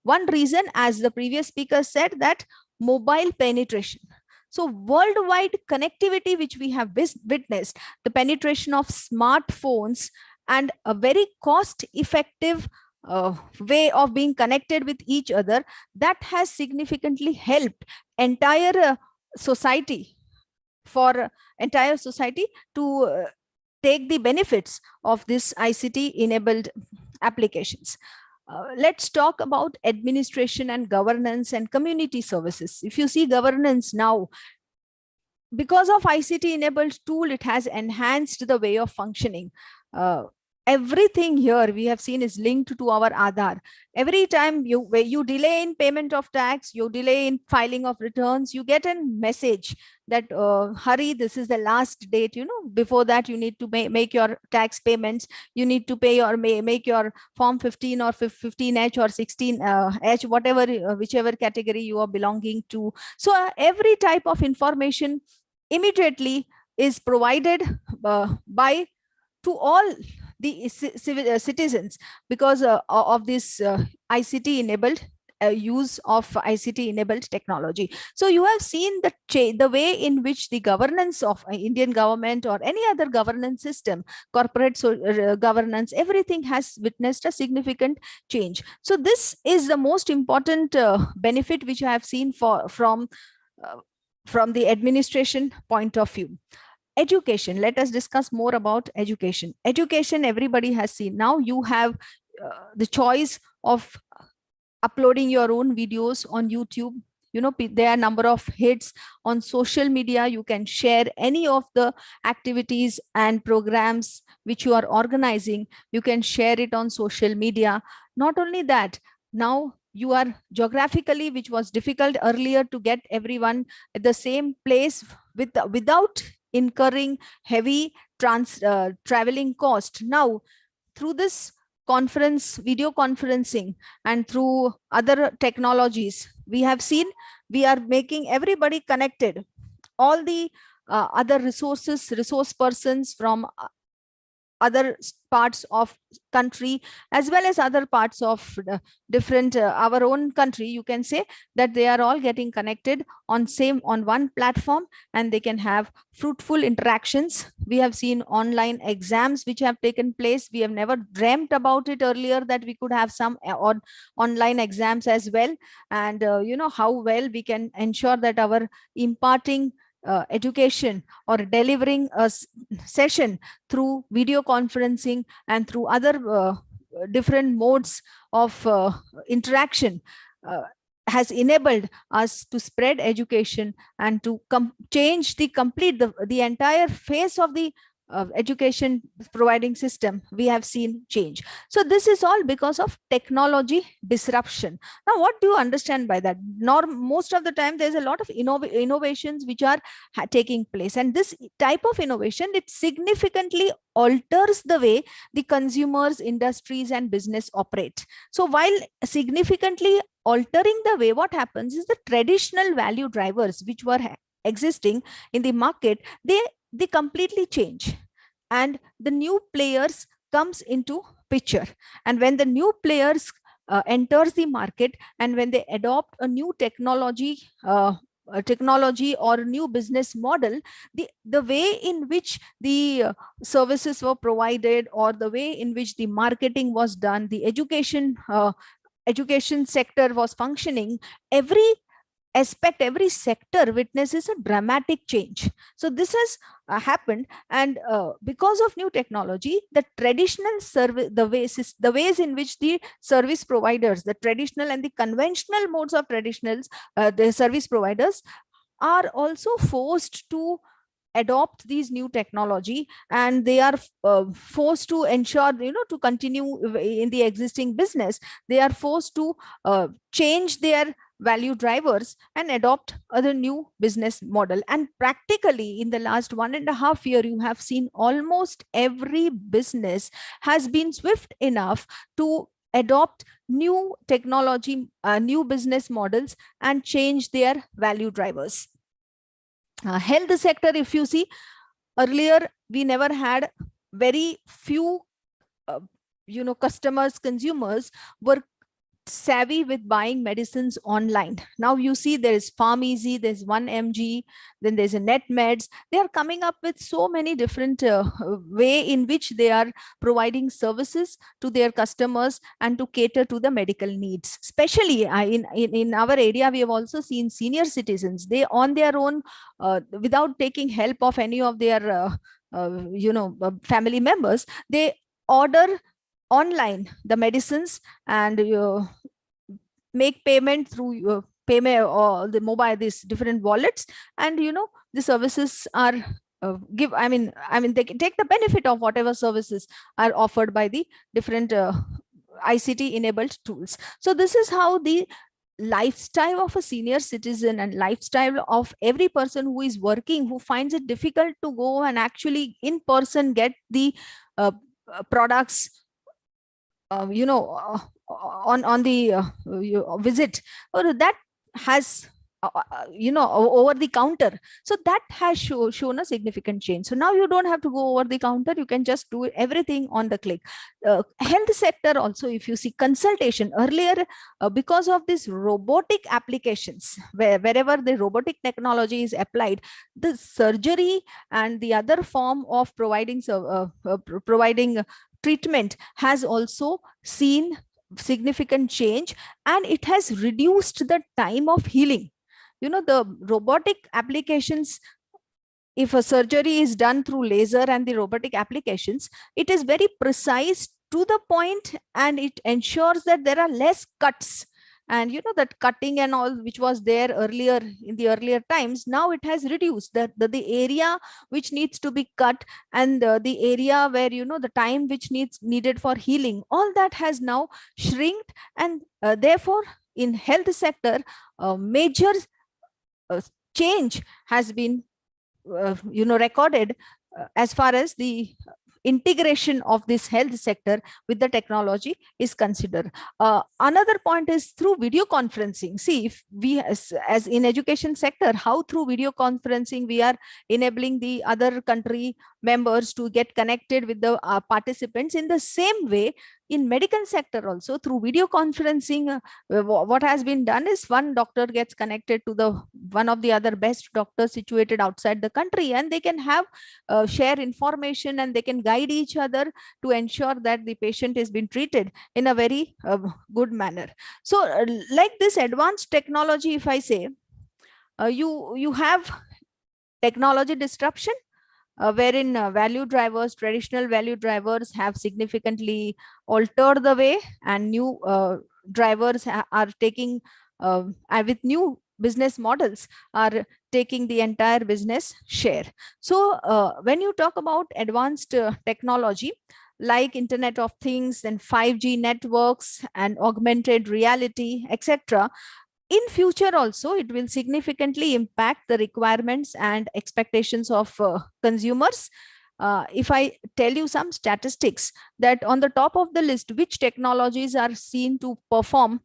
one reason, as the previous speaker said, that mobile penetration. So worldwide connectivity which we have witnessed, the penetration of smartphones and a very cost effective way of being connected with each other, that has significantly helped entire society for entire society to take the benefits of this ICT enabled applications. Let's talk about administration and governance and community services. If you see governance now, because of ICT enabled tool, it has enhanced the way of functioning. Everything here we have seen is linked to our Aadhaar. Every time where you delay in payment of tax, you delay in filing of returns, you get a message that hurry, this is the last date, before that you need to make your tax payments, you need to pay or make your form 15 or 15H or 16H, whatever, whichever category you are belonging to. So every type of information immediately is provided by to all the citizens because of this ICT enabled use of ICT enabled technology. So you have seen the way in which the governance of Indian government or any other governance system, corporate governance, everything has witnessed a significant change. So this is the most important benefit which I have seen from the administration point of view. Education, let us discuss more about education. Education, everybody has seen. Now you have the choice of uploading your own videos on YouTube. There are a number of hits on social media. You can share any of the activities and programs which you are organizing. You can share it on social media. Not only that, now you are geographically, which was difficult earlier to get everyone at the same place without incurring heavy traveling cost. Now, through this video conferencing and through other technologies, we have seen we are making everybody connected. All the other resource persons from other parts of country as well as other parts of different our own country, you can say that they are all getting connected on one platform and they can have fruitful interactions. We have seen online exams which have taken place. We have never dreamt about it earlier that we could have some online exams as well, and how well we can ensure that our imparting education or delivering a session through video conferencing and through other different modes of interaction has enabled us to spread education and to change the entire face of the education providing system. We have seen change. So this is all because of technology disruption. Now, what do you understand by that? Most of the time, there's a lot of innovations which are taking place, and this type of innovation, it significantly alters the way the consumers, industries, and business operate. So while significantly altering the way, what happens is the traditional value drivers which were existing in the market, they completely change, and the new players comes into picture. And when the new players enters the market, and when they adopt a new technology or new business model, the way in which the services were provided or the way in which the marketing was done, the education sector was functioning, every aspect, every sector witnesses a dramatic change. So this has happened, and because of new technology, the traditional service, the ways in which the service providers, the traditional and the conventional modes of the service providers are also forced to adopt these new technology, and they are forced to ensure to continue in the existing business. They are forced to change their value drivers and adopt other new business model. And practically in the last 1.5 years, you have seen almost every business has been swift enough to adopt new technology, new business models, and change their value drivers. Health sector, if you see, earlier we never had very few customers, consumers were savvy with buying medicines online. Now you see there is PharmEasy, there's 1mg, then there's a NetMeds. They are coming up with so many different way in which they are providing services to their customers and to cater to the medical needs. Especially in our area, we have also seen senior citizens, they on their own, without taking help of any of their family members, they order online the medicines and make payment through your payment or the mobile, these different wallets, and the services are they can take the benefit of whatever services are offered by the different ICT enabled tools. So this is how the lifestyle of a senior citizen and lifestyle of every person who is working, who finds it difficult to go and actually in person get the products on the visit, or that has over the counter. So that has shown a significant change. So now you don't have to go over the counter, you can just do everything on the click. Health sector also, if you see consultation earlier, because of these robotic applications, wherever the robotic technology is applied, the surgery and the other form of providing treatment has also seen significant change, and it has reduced the time of healing. The robotic applications, if a surgery is done through laser and the robotic applications, it is very precise to the point, and it ensures that there are less cuts. And that cutting and all which was there earlier in the earlier times, now it has reduced the area which needs to be cut, and the area where the time which needed for healing, all that has now shrinked. And therefore in health sector, major change has been recorded as far as the integration of this health sector with the technology is considered. Another point is through video conferencing. See, if we as in education sector, how through video conferencing we are enabling the other country members to get connected with the participants. In the same way, in medical sector also, through video conferencing, what has been done is one doctor gets connected to the one of the other best doctors situated outside the country, and they can have share information, and they can guide each other to ensure that the patient is being treated in a very good manner. So like this advanced technology, if I say, you have technology disruption, wherein traditional value drivers have significantly altered the way, and new drivers are taking with new business models are taking the entire business share. So when you talk about advanced technology like Internet of Things and 5G networks and augmented reality, etc., in future also it will significantly impact the requirements and expectations of consumers. If I tell you some statistics, that on the top of the list, which technologies are seen to perform,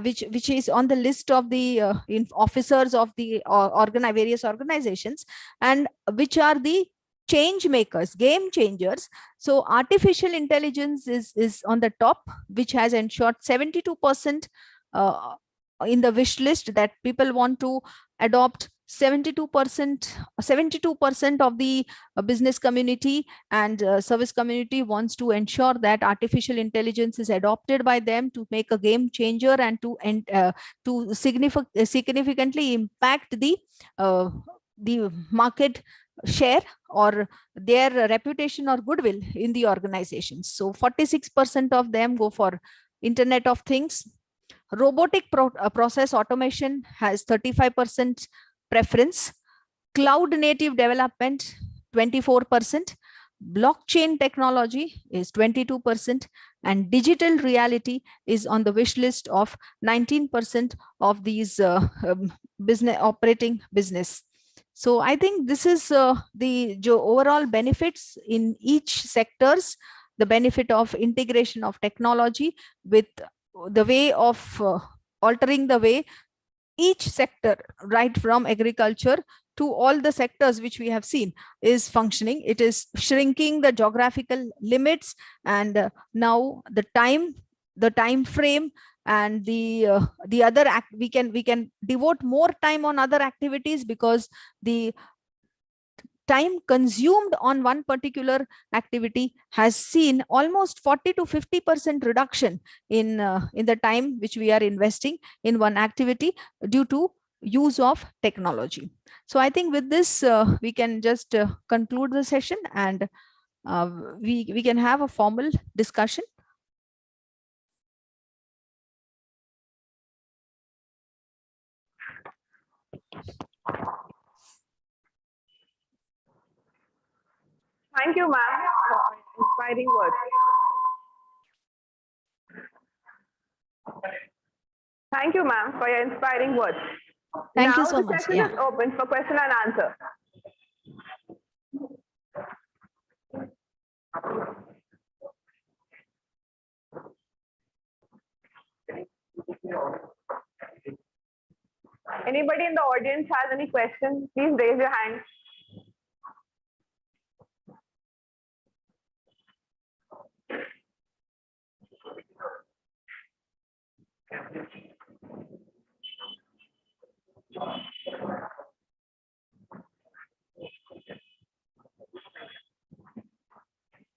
which is on the list of the officers of the various organizations, and which are the change makers, game changers. So artificial intelligence is on the top, which has ensured 72% in the wish list, that people want to adopt. 72% of the business community and service community wants to ensure that artificial intelligence is adopted by them to make a game changer and to significantly impact the market share or their reputation or goodwill in the organizations. So 46% of them go for Internet of Things. Robotic process automation has 35% preference. Cloud native development, 24%. Blockchain technology is 22%. And digital reality is on the wish list of 19% of these business. So I think this is the overall benefits in each sectors, the benefit of integration of technology with the way of altering the way each sector, right from agriculture to all the sectors which we have seen, is functioning. It is shrinking the geographical limits, and now the time the time frame and the other we can devote more time on other activities, because the time consumed on one particular activity has seen almost 40 to 50% reduction in the time which we are investing in one activity due to use of technology. So I think with this we can just conclude the session, and we can have a formal discussion. Thank you, ma'am, for inspiring words. Thank you, ma'am, for your inspiring words. Thank you Now so the much. session Yeah. is open for question and answer. Anybody in the audience has any questions, please raise your hand.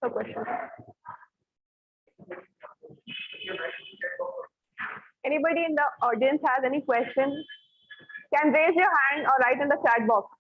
No questions. Anybody in the audience has any questions, can raise your hand or write in the chat box.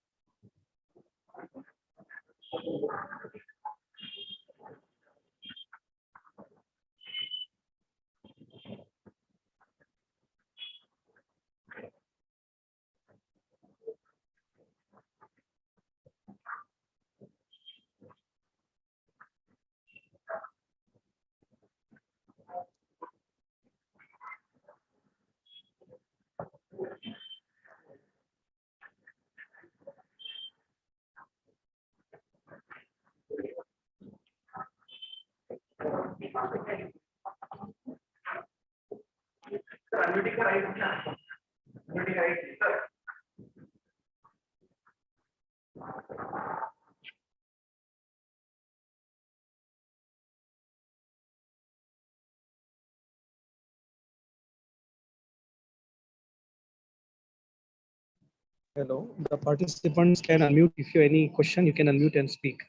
Hello, the participants can unmute. If you have any question, you can unmute and speak.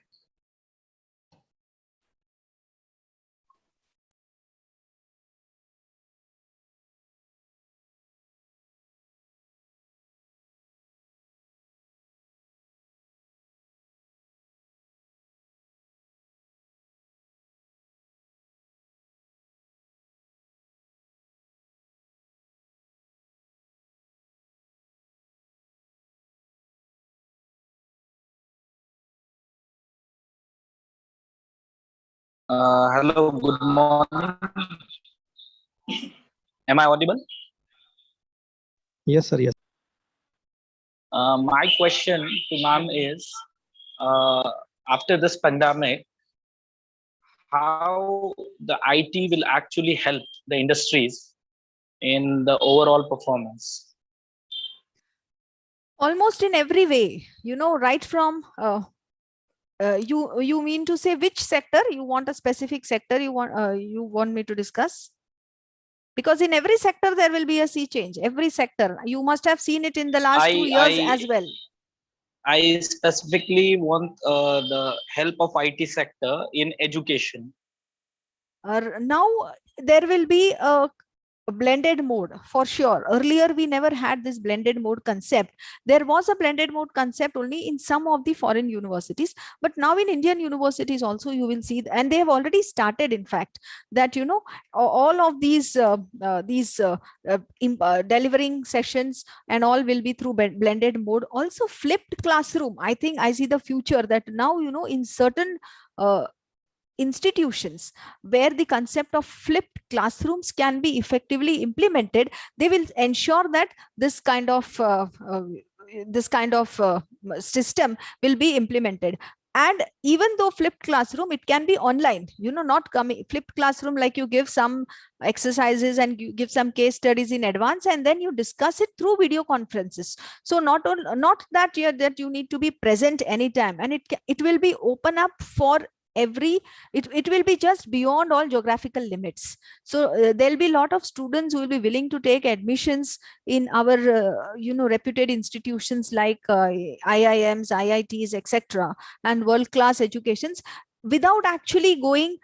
Hello, good morning. Am I audible? Yes, sir. Yes. My question to ma'am is, after this pandemic, how the IT will actually help the industries in the overall performance? Almost in every way, right from you mean to say which sector? You want a specific sector you want me to discuss? Because in every sector there will be a sea change. Every sector, you must have seen it in the last 2 years as well. I specifically want the help of IT sector in education. Now there will be a blended mode for sure. Earlier we never had this blended mode concept. There was a blended mode concept only in some of the foreign universities, but now in Indian universities also you will see, and they have already started, in fact, that all of these delivering sessions and all will be through blended mode. Also flipped classroom, I think I see the future, that now in certain institutions where the concept of flipped classrooms can be effectively implemented, they will ensure that this kind of system will be implemented. And even though flipped classroom, it can be online, not coming flipped classroom like you give some exercises and you give some case studies in advance and then you discuss it through video conferences. So not that you need to be present anytime, and it will be open up for it will be just beyond all geographical limits. So there'll be a lot of students who will be willing to take admissions in our reputed institutions like IIMs, IITs, etc., and world-class educations without actually going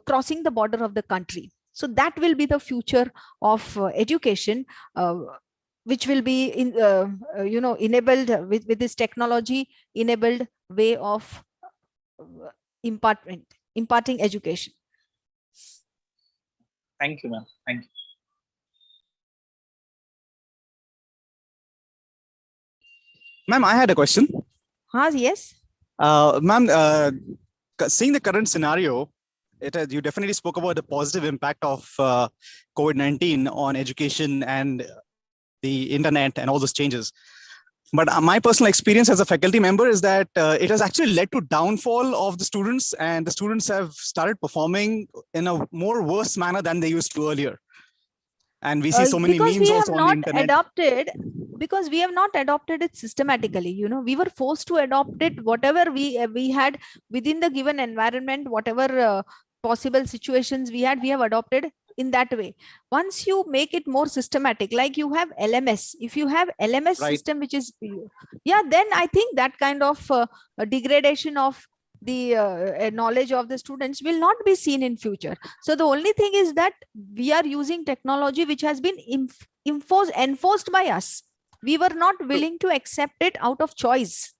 crossing the border of the country. So that will be the future of education, which will be enabled with this technology enabled way of imparting education. Thank you, ma'am. Thank you. Ma'am, I had a question. Yes. Ma'am, seeing the current scenario, you definitely spoke about the positive impact of COVID-19 on education and the internet and all those changes. But my personal experience as a faculty member is that it has actually led to downfall of the students, and the students have started performing in a more worse manner than they used to earlier. And we see so many memes also on the internet. Because we have not adopted it systematically. We were forced to adopt it, whatever we had within the given environment, whatever possible situations we have adopted in that way. Once you make it more systematic, like you have LMS, if you have LMS Right. system, which is, then I think that kind of degradation of the knowledge of the students will not be seen in future. So the only thing is that we are using technology which has been enforced by us. We were not willing to accept it out of choice.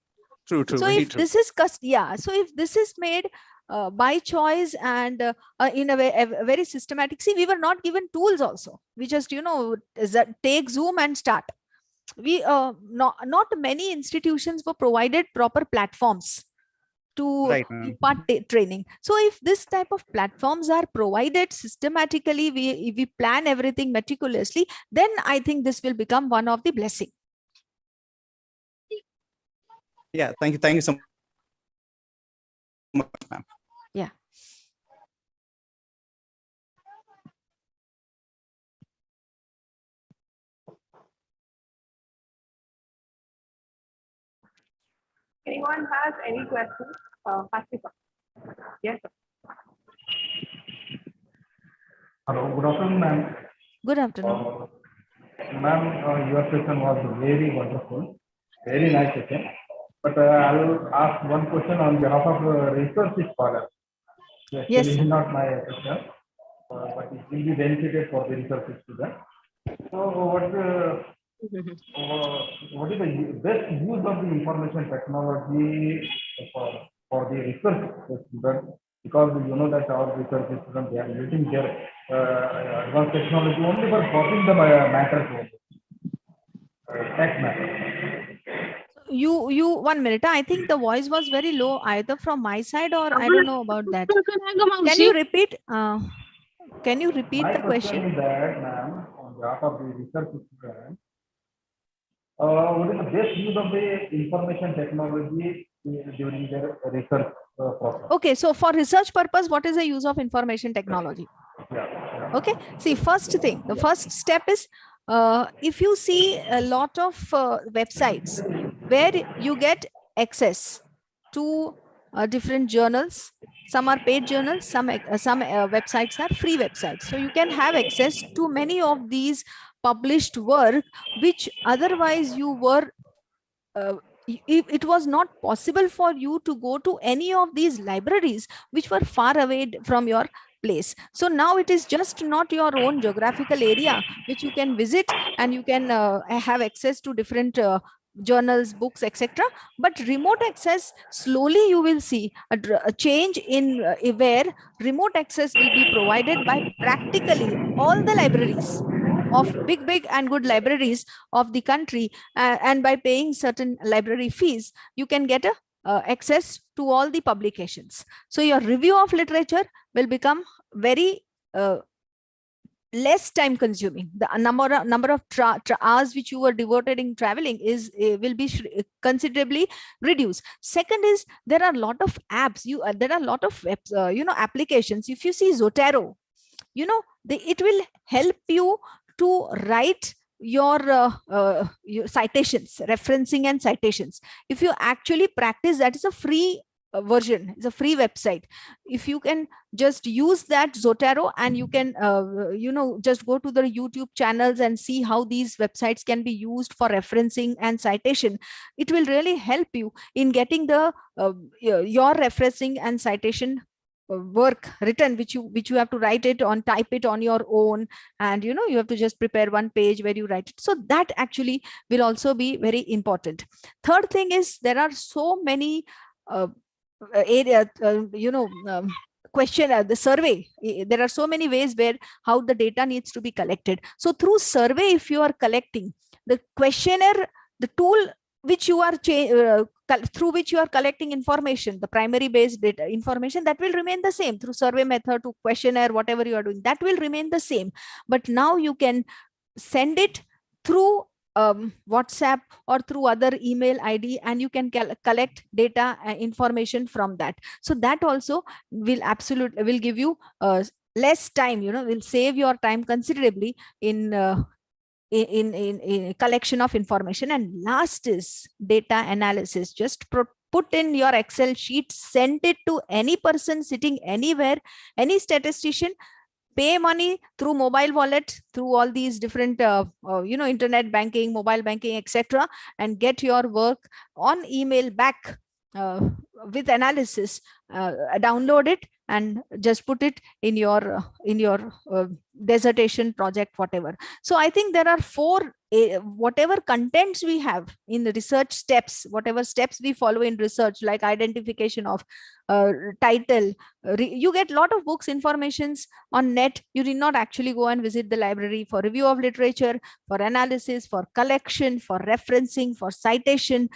True. So if this is so if this is made by choice and in a very systematic, see, we were not given tools also. We just take Zoom and start. We not many institutions were provided proper platforms to impart training. So if this type of platforms are provided systematically, we plan everything meticulously, then I think this will become one of the blessing. Yeah, thank you so much, ma'am. Yeah. Anyone has any questions? Yes, sir. Hello, good afternoon, ma'am. Good afternoon. Ma'am, your session was very wonderful, very nice session. But I will ask one question on behalf of research scholars. Yes, Actually, sir. not my question, but it will be benefited for the research student. So, what is the best use of the information technology for the research student? Because you know that our research students, they are using their advanced technology only for solving the matters. Tech matter. You 1 minute. I think the voice was very low, either from my side or I don't know about that. Can you repeat? Can you repeat My the question? Is that, ma'am, on behalf of the research student, what is the best use of the information technology during their research process? Okay, so for research purpose, what is the use of information technology? Yeah. Okay, see, first thing, the first step is if you see a lot of websites where you get access to different journals, some are paid journals, some websites are free websites. So you can have access to many of these published work, which otherwise you were it was not possible for you to go to any of these libraries which were far away from your place. So now it is just not your own geographical area which you can visit, and you can have access to different journals, books, etc. But remote access, slowly you will see a change in where remote access will be provided by practically all the libraries of big and good libraries of the country, and by paying certain library fees, you can get a access to all the publications. So your review of literature will become very less time consuming. The number of hours which you were devoted in traveling is will be considerably reduced. Second is, there are a lot of apps, there are a lot of applications. If you see Zotero, it will help you to write your citations, referencing and citations. If you actually practice, that is a free version. It's a free website. If you can just use that Zotero, and you can just go to the YouTube channels and see how these websites can be used for referencing and citation, it will really help you in getting the your referencing and citation work written, which you have to write it on, type it on your own, and you have to just prepare one page where you write it. So that actually will also be very important. Third thing is, there are so many area question, the survey. There are so many ways where how the data needs to be collected. So through survey, if you are collecting the questionnaire, the tool which you are through which you are collecting information, the primary based data information, that will remain the same. Through survey method to questionnaire, whatever you are doing, that will remain the same. But now you can send it through WhatsApp or through other email ID, and you can collect data information from that. So that also will give you less time, will save your time considerably in collection of information. And last is data analysis. Just put in your Excel sheet, send it to any person sitting anywhere, any statistician. Pay money through mobile wallet, through all these different internet banking, mobile banking, etc., and get your work on email back with analysis. Download it and just put it in your dissertation project, whatever. So I think there are four whatever contents we have in the research steps, whatever steps we follow in research, like identification of title. You get a lot of books, informations on net. You did not actually go and visit the library for review of literature, for analysis, for collection, for referencing, for citation.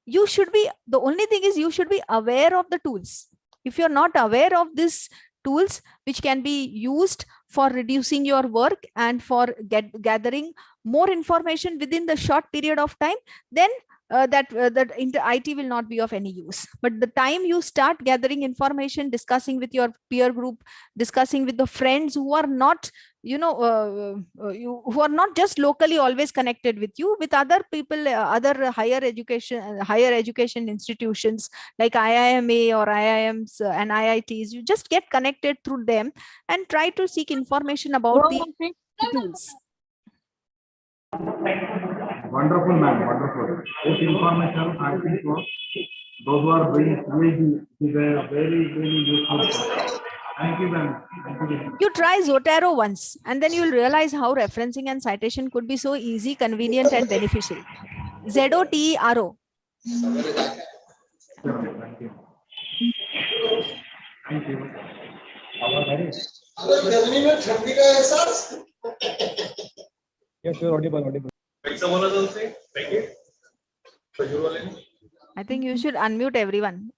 You should be, the only thing is, you should be aware of the tools. If you're not aware of these tools which can be used for reducing your work and for gathering more information within the short period of time, then that IT will not be of any use. But the time you start gathering information, discussing with your peer group, discussing with the friends who are not who are not just locally always connected with you, with other people, other higher education institutions like IIMA or IIMs and IITs, you just get connected through them and try to seek information about the tools. Wonderful, ma'am. Wonderful. This information, I think, those who are doing PhD is a very, very useful. Thank you, ma'am. You try Zotero once, and then you'll realize how referencing and citation could be so easy, convenient, and beneficial. Zotero. Thank you. Thank you. Yes, you're audible. I think you should unmute everyone.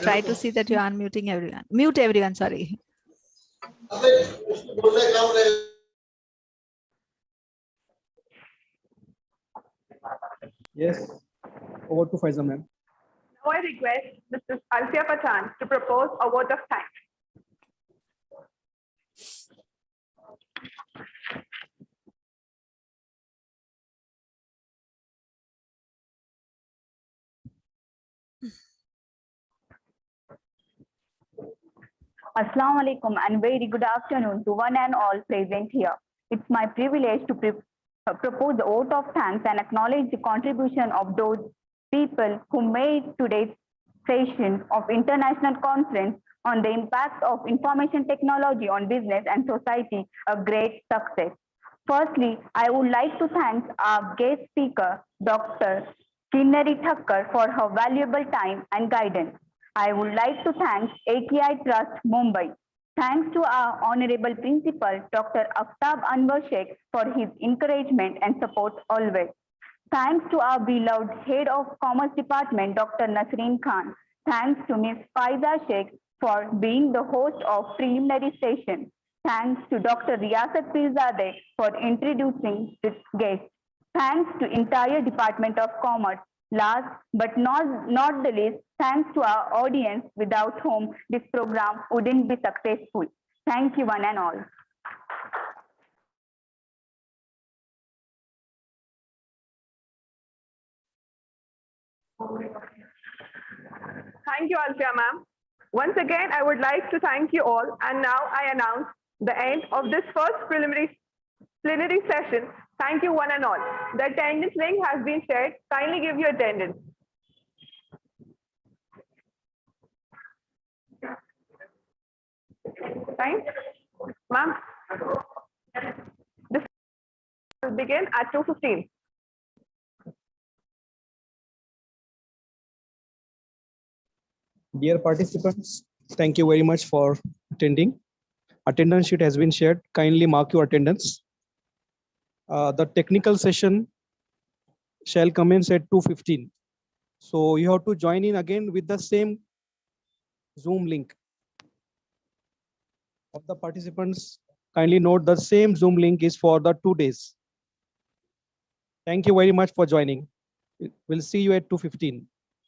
Try to see that you're unmuting everyone. Mute everyone, sorry. Yes, over to Faiza, ma'am. Now I request Mrs. Alfia Patan to propose a word of thanks. Assalamu alaikum and very good afternoon to one and all present here. It's my privilege to propose a vote of thanks and acknowledge the contribution of those people who made today's session of international conference on the impact of information technology on business and society a great success. Firstly, I would like to thank our guest speaker, Dr. Kinnari Thakkar, for her valuable time and guidance. I would like to thank AKI Trust Mumbai. Thanks to our Honorable Principal, Dr. Aftab Anwar Sheikh, for his encouragement and support always. Thanks to our beloved Head of Commerce Department, Dr. Nasreen Khan. Thanks to Ms. Faiza Sheikh for being the host of preliminary session. Thanks to Dr. Riyasat Pirzadeh for introducing this guest. Thanks to entire Department of Commerce. Last but not the least, thanks to our audience without whom this program wouldn't be successful. Thank you one and all. Thank you, Alfia ma'am. Once again, I would like to thank you all. And now I announce the end of this first plenary session. Thank you one and all. The attendance link has been shared. Kindly give your attendance. Time? Ma'am? This will begin at 2:15. Dear participants, thank you very much for attending. Attendance sheet has been shared. Kindly mark your attendance. The technical session shall commence at 2:15. So you have to join in again with the same Zoom link of the participants. Kindly note the same Zoom link is for the 2 days. Thank you very much for joining. We'll see you at 2:15.